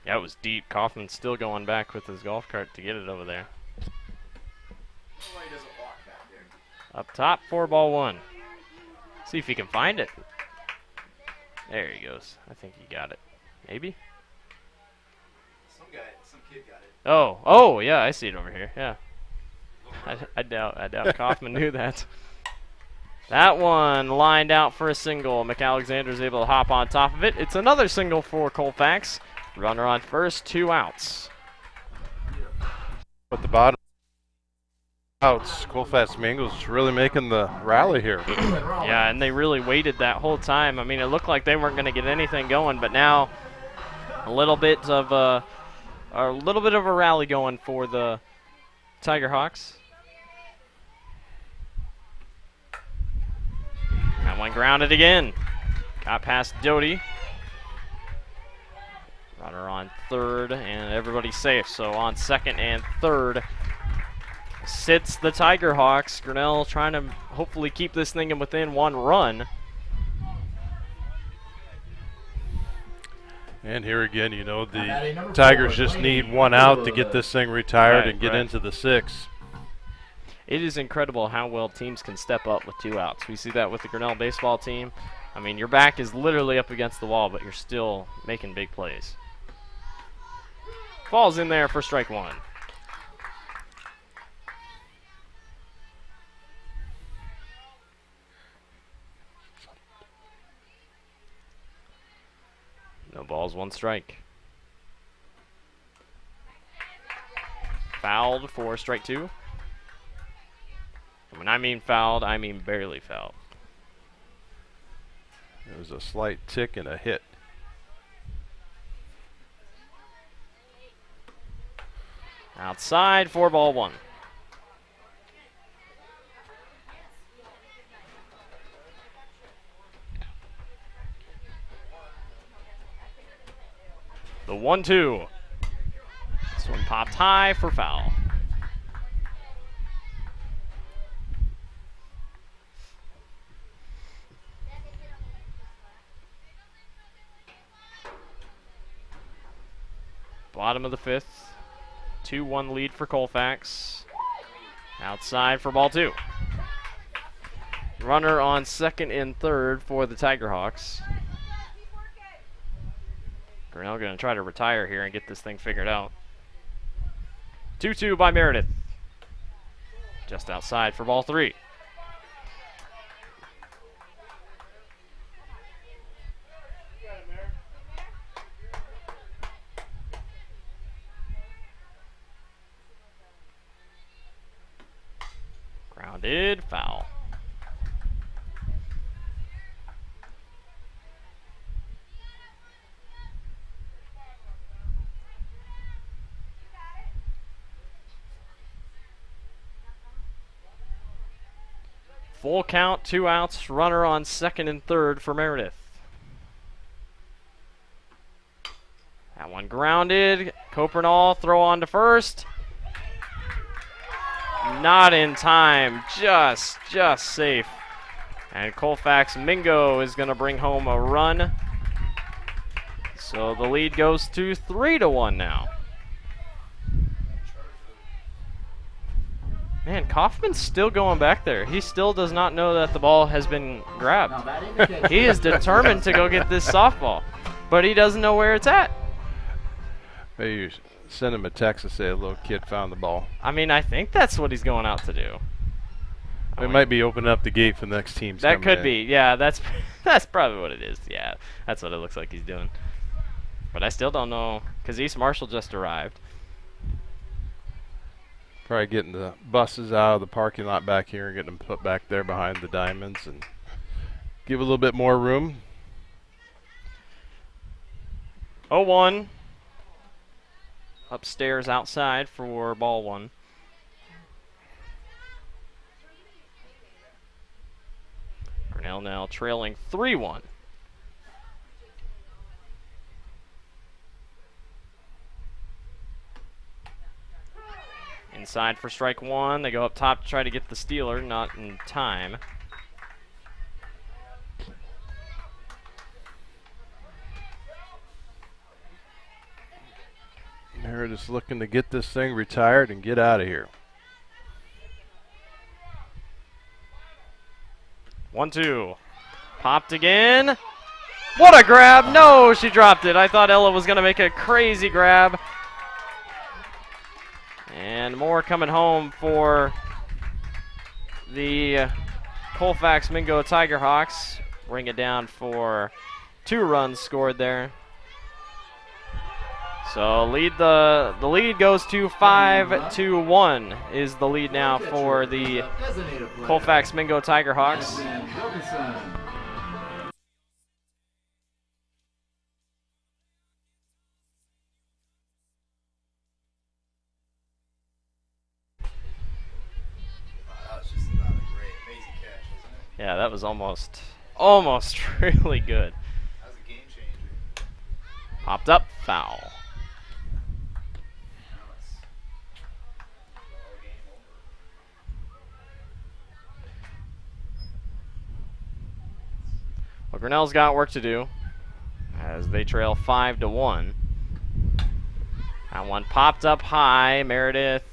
Yeah, it was deep. Kaufman's still going back with his golf cart to get it over there. Up top, 4-1. See if he can find it. There he goes. I think he got it. Maybe? Some kid got it. Oh, yeah, I see it over here. Yeah. I doubt Kaufman knew that. That one lined out for a single. McAlexander's able to hop on top of it. It's another single for Colfax. Runner on first, 2 outs. At the bottom outs, Colfax-Mingo's really making the rally here. Yeah, and they really waited that whole time. I mean, it looked like they weren't going to get anything going, but now a little bit of a rally going for the Tiger Hawks. That one grounded again. Got past Doty. Runner on third, and everybody's safe. So on second and third sits the Tiger Hawks. Grinnell trying to hopefully keep this thing within 1 run. And here again, you know, the Tigers just need 1 out to get this thing retired and get into the 6. It is incredible how well teams can step up with 2 outs. We see that with the Grinnell baseball team. I mean, your back is literally up against the wall, but you're still making big plays. Ball's in there for strike 1. No balls, 1 strike. Fouled for strike 2. And when I mean fouled, I mean barely fouled. There was a slight tick and a hit. Outside for ball 1. The 1-2. This one popped high for foul. Bottom of the 5th. 2-1 lead for Colfax. Outside for ball 2. Runner on second and third for the Tiger Hawks. Grinnell going to try to retire here and get this thing figured out. 2-2 by Meredith. Just outside for ball 3. Grounded, foul. Full count, 2 outs, runner on second and third for Meredith. That one grounded. Copernall throw on to first. Not in time, just safe. And Colfax-Mingo is going to bring home a run. So the lead goes to 3-1 now. Man, Kaufman's still going back there. He still does not know that the ball has been grabbed. He is determined to go get this softball, but he doesn't know where it's at. Maybe you send him a text and say a little kid found the ball. I mean, I think that's what he's going out to do. They might be opening up the gate for the next team. That could be. Yeah, that's probably what it is. Yeah, that's what it looks like he's doing. But I still don't know, because East Marshall just arrived. Probably getting the buses out of the parking lot back here and getting them put back there behind the diamonds and give a little bit more room. 0-1. Upstairs outside for ball 1. Grinnell now trailing 3-1. Inside for strike 1. They go up top to try to get the stealer, not in time. Meredith's looking to get this thing retired and get out of here. 1-2. Popped again. What a grab. No, she dropped it. I thought Ella was going to make a crazy grab. And more coming home for the Colfax-Mingo Tiger Hawks. Bring it down for 2 runs scored there. So the lead goes to 5-1 is the lead now for the Colfax-Mingo Tiger Hawks. Yeah, that was almost really good. That was a game changer. Popped up, foul. Well, Grinnell's got work to do as they trail 5-1. That one popped up high. Meredith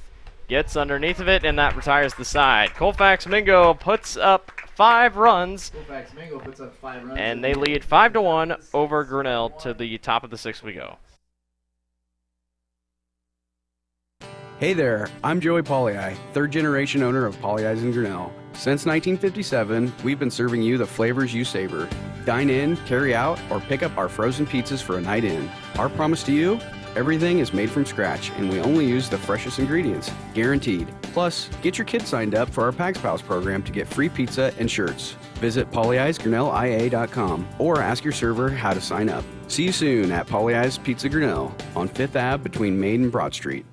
gets underneath of it, and that retires the side. Colfax-Mingo puts up 5 runs, Colfax-Mingo puts up 5 runs. and they lead 5-1 over Grinnell to the top of the 6th we go. Hey there, I'm Joey Pollyi, third generation owner of Pollyi's in Grinnell. Since 1957, we've been serving you the flavors you savor. Dine in, carry out, or pick up our frozen pizzas for a night in. Our promise to you? Everything is made from scratch, and we only use the freshest ingredients, guaranteed. Plus, get your kids signed up for our Pags Pals program to get free pizza and shirts. Visit pollyi'sgrinnellia.com or ask your server how to sign up. See you soon at Pollyi's Pizza Grinnell on 5th Ave between Main and Broad Street.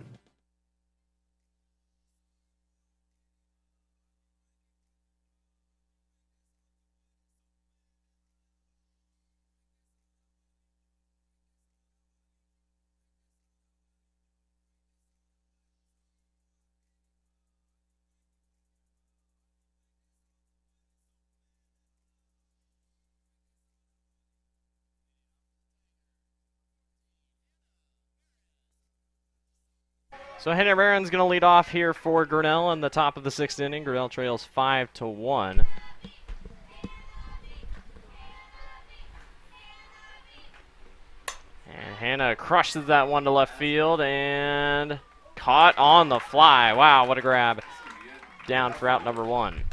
So Hannah Barron's going to lead off here for Grinnell in the top of the 6th inning. Grinnell trails 5-1. And Hannah crushes that one to left field and caught on the fly. Wow, what a grab. Down for out number 1.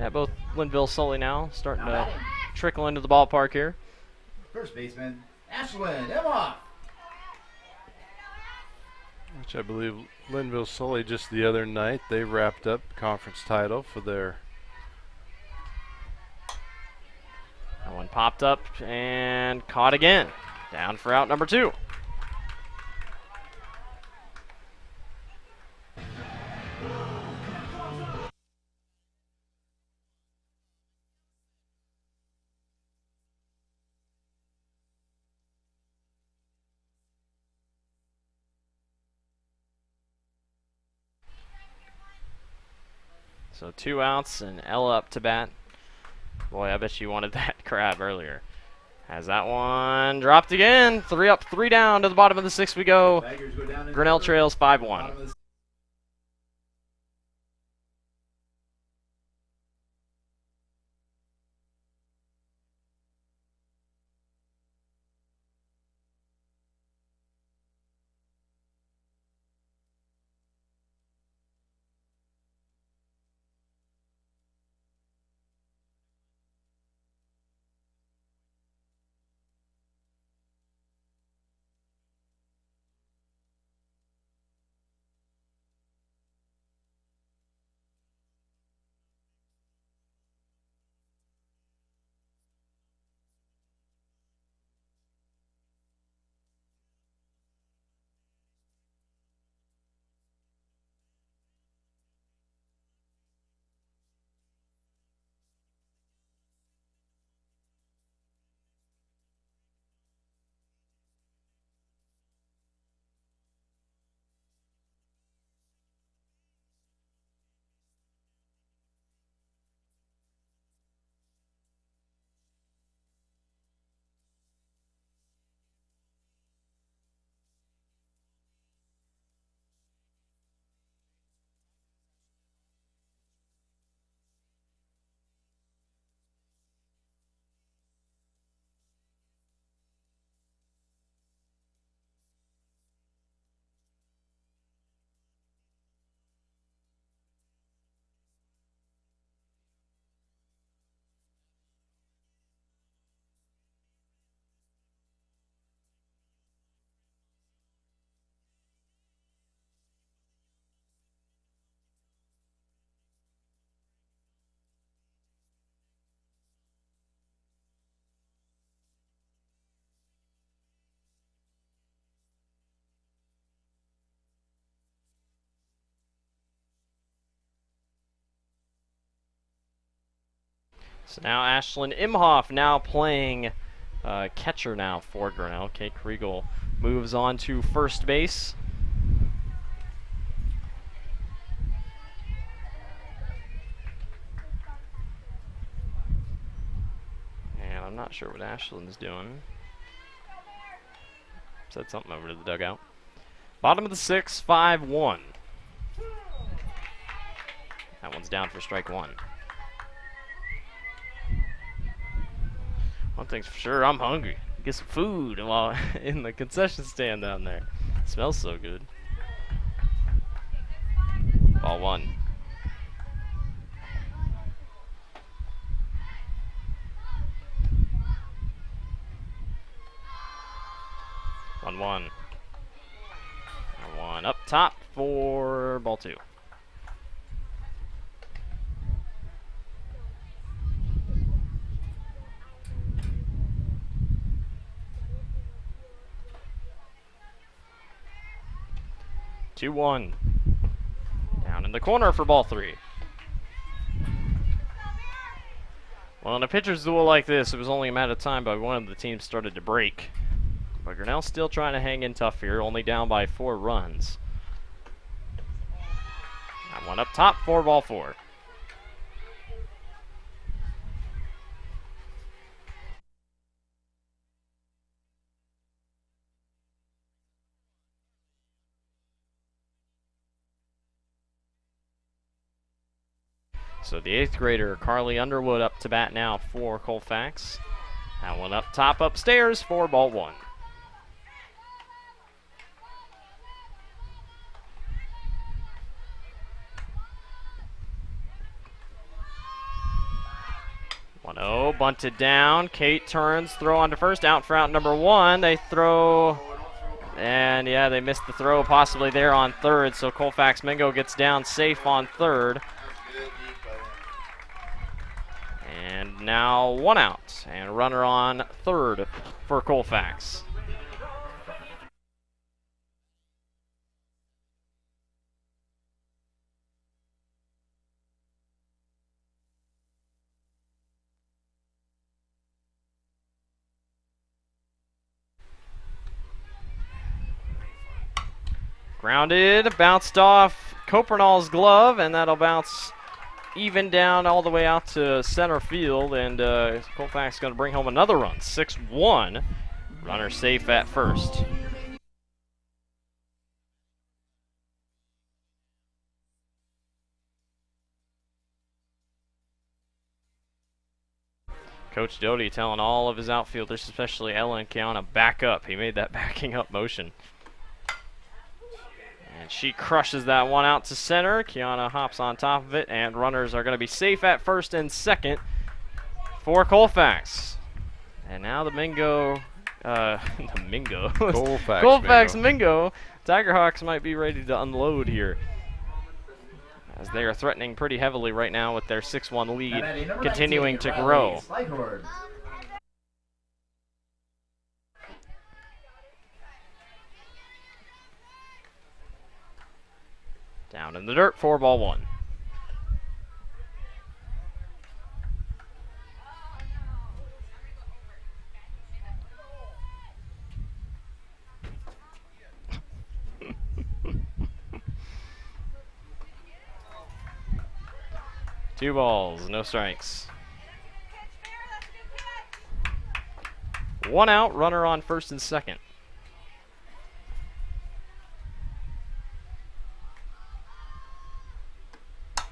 Yeah, both Linville Sully now starting to trickle into the ballpark here. First baseman, Ashlyn Emhoff. Which I believe Linville Sully just the other night, they wrapped up conference title for their. That one popped up and caught again. Down for out number 2. So 2 outs and Ella up to bat. Boy, I bet you wanted that grab earlier. Has that one dropped again. 3 up, 3 down to the bottom of the 6th we go. Tigers go down in Grinnell order. trails Bottom 5-1. of the So now Ashlyn Imhoff now playing catcher now for Grinnell. Kate Kriegel moves on to first base. And I'm not sure what Ashland's doing. Said something over to the dugout. Bottom of the 6th, 5-1. That one's down for strike one. One thing's for sure, I'm hungry. Get some food while in the concession stand down there. It smells so good. Ball one. One. One up top for ball two. Two one. Down in the corner for ball three. Well, in a pitcher's duel like this, it was only a matter of time by one of the teams started to break. But Grinnell still trying to hang in tough here, only down by 4 runs. That one up top for ball four. So the 8th grader, Carly Underwood, up to bat now for Colfax. That one up top upstairs for ball one. Oh, bunted down. Kate turns, throw on to first, out for out number one. They throw, and yeah, they missed the throw possibly there on third, so Colfax-Mingo gets down safe on third. And now 1 out, and runner on third for Colfax. Grounded, bounced off Copernall's glove, and that'll bounce even down all the way out to center field, and Colfax going to bring home another run, 6-1. Runner safe at first. Coach Doty telling all of his outfielders, especially Ella and Kiana, back up. He made that backing up motion. And she crushes that one out to center. Kiana hops on top of it, and runners are going to be safe at first and second for Colfax. And now the Mingo, Colfax-Mingo Tigerhawks might be ready to unload here, as they are threatening pretty heavily right now with their 6-1 lead continuing to grow. Down in the dirt for ball one. Two balls, no strikes. 1 out, runner on first and second. That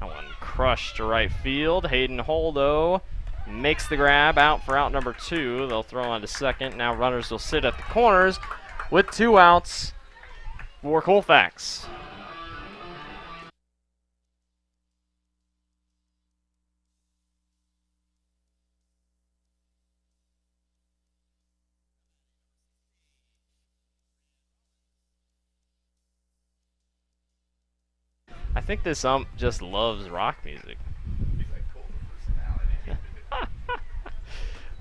one crushed to right field. Hayden Holdo makes the grab, out for out number 2. They'll throw on to second. Now runners will sit at the corners with 2 outs for Colfax. I think this ump just loves rock music.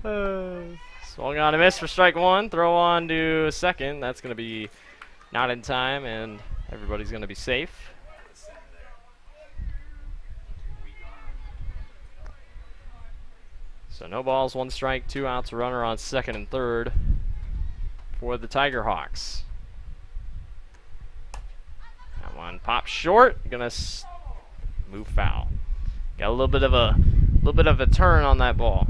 Swung on a miss for strike one. Throw on to second. That's going to be not in time, and everybody's going to be safe. So no balls, 1 strike, 2 outs, runner on second and third for the Tiger Hawks. That one pops short, gonna move foul. Got a little bit of a turn on that ball.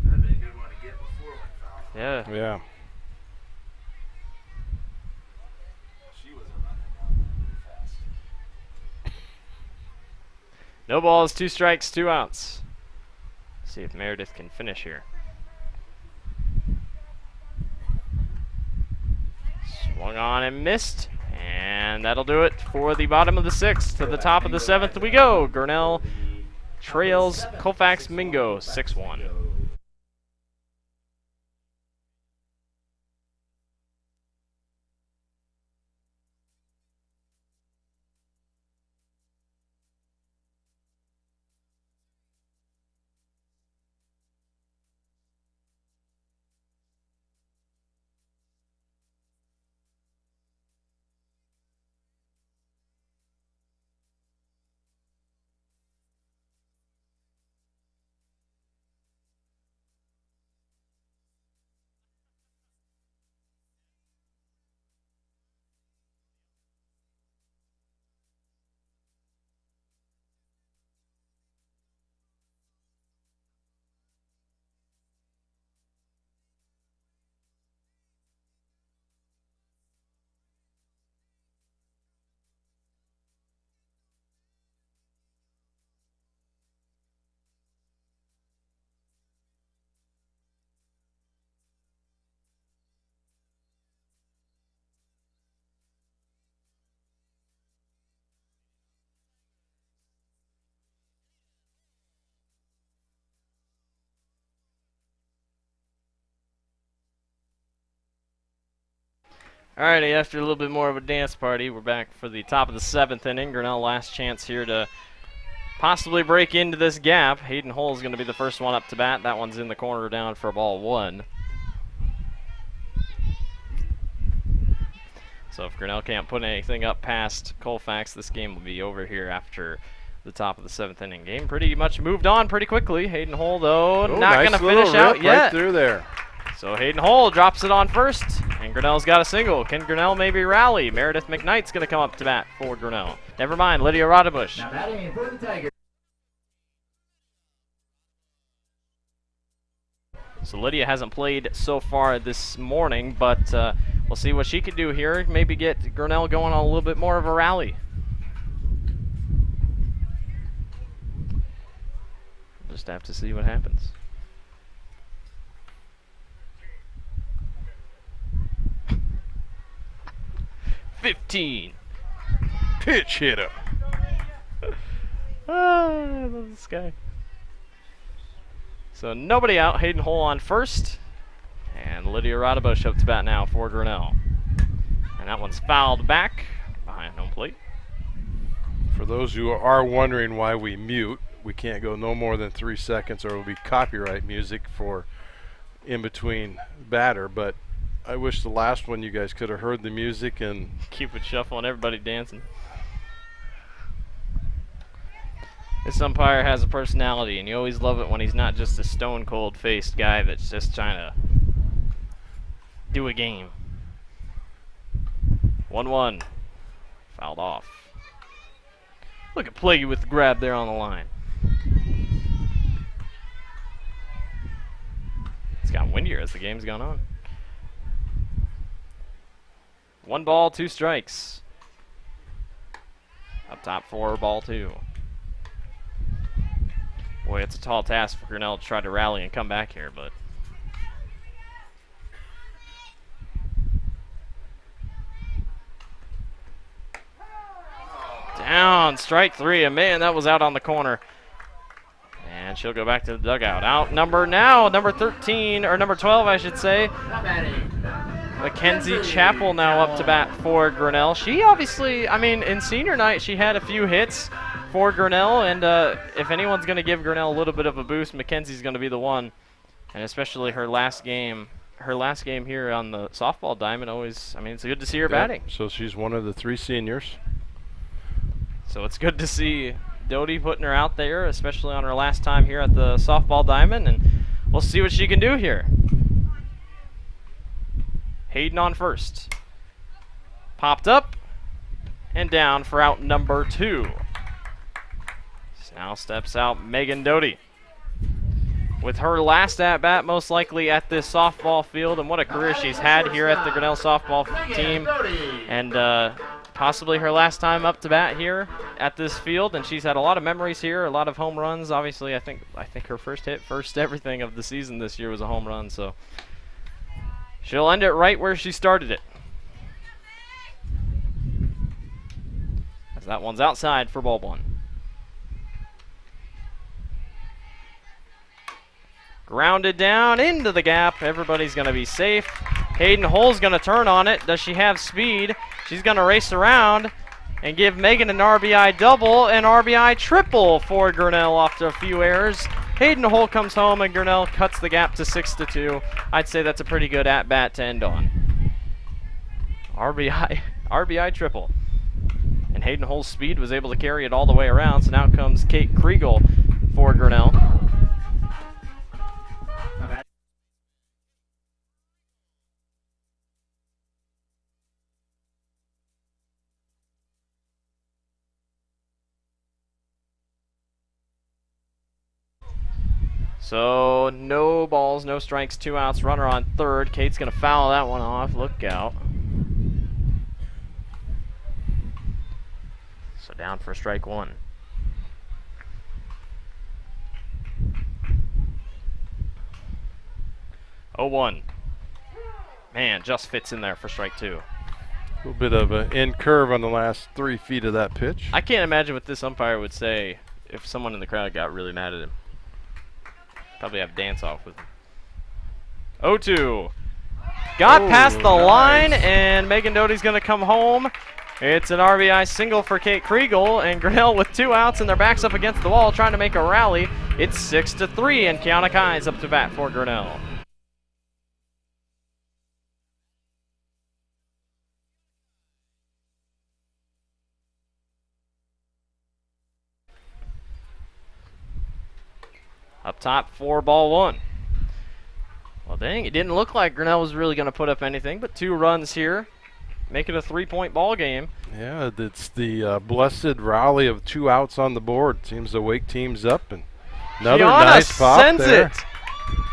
That'd be a good one to get before it went foul. Yeah. Yeah. She wasn't running down really fast. No balls, 2 strikes, 2 outs. See if Meredith can finish here. Swung on and missed. And that'll do it for the bottom of the 6th. To the top of the 7th we go. Grinnell trails Colfax-Mingo 6-1. Alrighty, after a little bit more of a dance party, we're back for the top of the 7th inning. Grinnell last chance here to possibly break into this gap. Hayden Hull is going to be the first one up to bat. That one's in the corner down for ball 1. So if Grinnell can't put anything up past Colfax, this game will be over here after the top of the 7th inning. Game pretty much moved on pretty quickly. Hayden Hull, though, not going to finish out yet. Right through there. So Hayden Hull drops it on first, and Grinnell's got a single. Can Grinnell maybe rally? Meredith McKnight's going to come up to bat for Grinnell. Never mind, Lydia Rodebush. Now batting for the Tigers. So Lydia hasn't played so far this morning, but we'll see what she can do here. Maybe get Grinnell going on a little bit more of a rally. Just have to see what happens. $15. Pitch hitter. I love this guy. So nobody out. Hayden Hull on first. And Lydia Rodebush up to bat now for Grinnell. And that one's fouled back behind home plate. For those who are wondering why we mute, we can't go no more than 3 seconds or it will be copyright music for in between batter. But I wish the last one you guys could have heard the music and Cupid shuffle and everybody dancing. This umpire has a personality, and you always love it when he's not just a stone cold faced guy that's just trying to do a game. 1-1. Fouled off. Look at Plaguey with the grab there on the line. It's got windier as the game's gone on. 1 ball, 2 strikes. Up top 4, ball 2. Boy, it's a tall task for Grinnell to try to rally and come back here, but down, strike 3, and man, that was out on the corner. And she'll go back to the dugout. Out number 13, or number 12, I should say. Now batting. Mackenzie Chappell now up to bat for Grinnell. She obviously, I mean, in senior night, she had a few hits for Grinnell, and if anyone's going to give Grinnell a little bit of a boost, Mackenzie's going to be the one. And especially her last game here on the softball diamond, always, I mean, it's good to see her batting. So she's one of the 3 seniors. So it's good to see Doty putting her out there, especially on her last time here at the softball diamond. And we'll see what she can do here. Hayden on first. Popped up and down for out number 2. Now steps out Megan Doty. With her last at-bat most likely at this softball field, and what a career she's had here at the Grinnell softball team, and possibly her last time up to bat here at this field, and she's had a lot of memories here, a lot of home runs. Obviously, I think her first hit, first everything of the season this year was a home run, so she'll end it right where she started it. As that one's outside for ball 1. Grounded down into the gap. Everybody's going to be safe. Hayden Hull's going to turn on it. Does she have speed? She's going to race around and give Megan an RBI double and RBI triple for Grinnell after a few errors. Hayden Hull comes home and Grinnell cuts the gap to 6-2. I'd say that's a pretty good at-bat to end on. RBI triple. And Hayden Hull's speed was able to carry it all the way around, so now comes Kate Kriegel for Grinnell. So no balls, no strikes, 2 outs, runner on third. Kate's going to foul that one off. Look out. So down for strike 1. Oh, 1. Man, just fits in there for strike 2. A little bit of an in curve on the last 3 feet of that pitch. I can't imagine what this umpire would say if someone in the crowd got really mad at him. Probably have dance off with him. 0-2. Got past the line, and Megan Doty's going to come home. It's an RBI single for Kate Kriegel, and Grinnell with 2 outs and their backs up against the wall trying to make a rally. It's 6-3, and Kiana Kai's up to bat for Grinnell. Up top for ball 1. Well, dang, it didn't look like Grinnell was really going to put up anything, but 2 runs here. Make it a 3-point ball game. Yeah, it's the blessed rally of 2 outs on the board. Seems to wake teams up, and another Kiana nice pop sends there.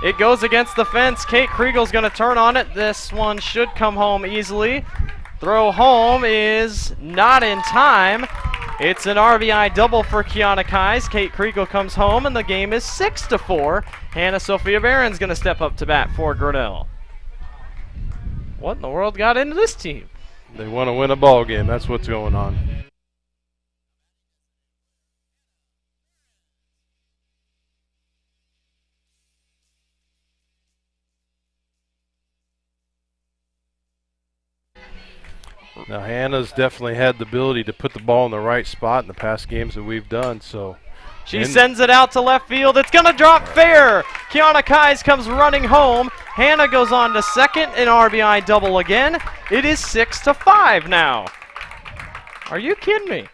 It goes against the fence. Kate Kriegel's going to turn on it. This one should come home easily. Throw home is not in time. It's an RBI double for Kiana Kais. Kate Kriegel comes home, and the game is 6-4. Hannah Sophia Barron's going to step up to bat for Grinnell. What in the world got into this team? They want to win a ball game. That's what's going on. Now, Hannah's definitely had the ability to put the ball in the right spot in the past games that we've done. So she sends it out to left field. It's going to drop fair. Kiana Kais comes running home. Hannah goes on to second, an RBI double again. It is 6-5 now. Are you kidding me?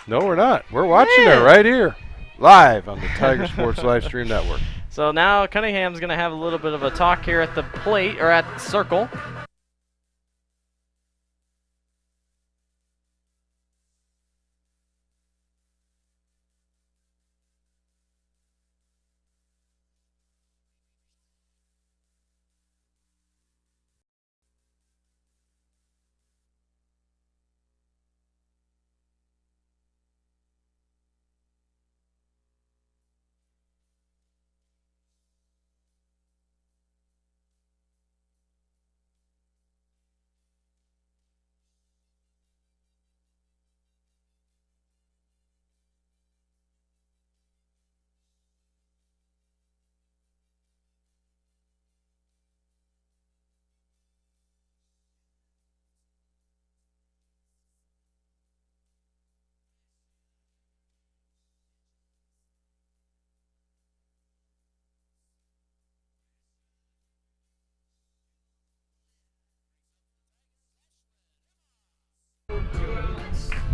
No, we're not. We're watching her right here, live on the Tiger Sports Live Stream Network. So now Cunningham's going to have a little bit of a talk here at the plate, or at the circle.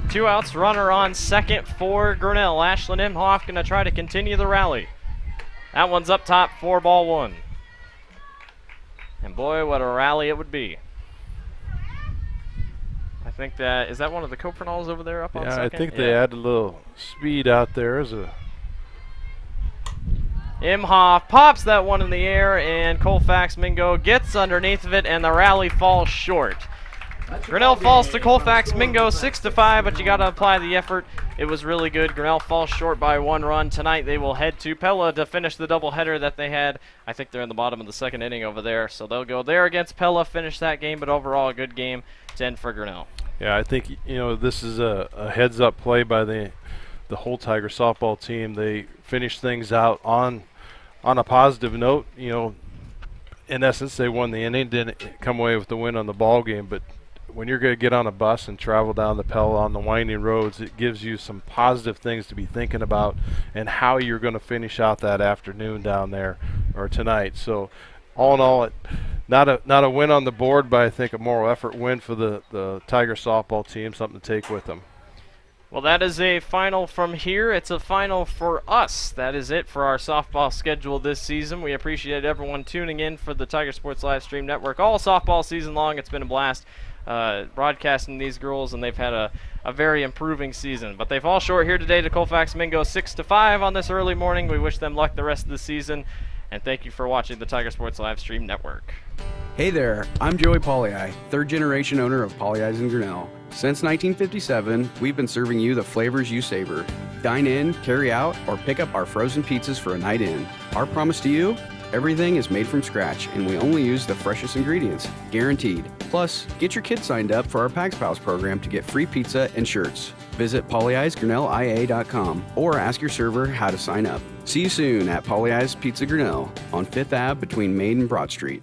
Two outs, runner on second for Grinnell. Ashlyn Imhoff going to try to continue the rally. That one's up top for ball one. And boy, what a rally it would be. I think that, is that one of the Copernals over there up on second? Yeah, I think they added a little speed out there as a Imhoff pops that one in the air, and Colfax-Mingo gets underneath of it, and the rally falls short. Grinnell falls to Colfax-Mingo 6-5, but you got to apply the effort. It was really good. Grinnell falls short by 1 run. Tonight they will head to Pella to finish the doubleheader that they had. I think they're in the bottom of the second inning over there, so they'll go there against Pella, finish that game, but overall a good game to end for Grinnell. Yeah, I think this is a heads-up play by the whole Tiger softball team. They finished things out on a positive note. In essence, they won the inning, didn't come away with the win on the ball game, but when you're going to get on a bus and travel down the Pella on the winding roads, it gives you some positive things to be thinking about and how you're going to finish out that afternoon down there or tonight. So all in all, not a win on the board, but I think a moral effort win for the Tiger softball team, something to take with them. Well, that is a final from here. It's a final for us. That is it for our softball schedule this season. We appreciate everyone tuning in for the Tiger Sports Live Stream Network all softball season long. It's been a blast broadcasting these girls, and they've had a very improving season. But they fall short here today to Colfax-Mingo 6-5 on this early morning. We wish them luck the rest of the season, and thank you for watching the Tiger Sports Live Stream Network. Hey there, I'm Joey Pollei, third-generation owner of Polley's in Grinnell. Since 1957, we've been serving you the flavors you savor. Dine in, carry out, or pick up our frozen pizzas for a night in. Our promise to you? Everything is made from scratch, and we only use the freshest ingredients, guaranteed. Plus, get your kids signed up for our Pags Pals program to get free pizza and shirts. Visit polleisgrinnellia.com or ask your server how to sign up. See you soon at Polley's Pizza Grinnell on 5th Ave between Main and Broad Street.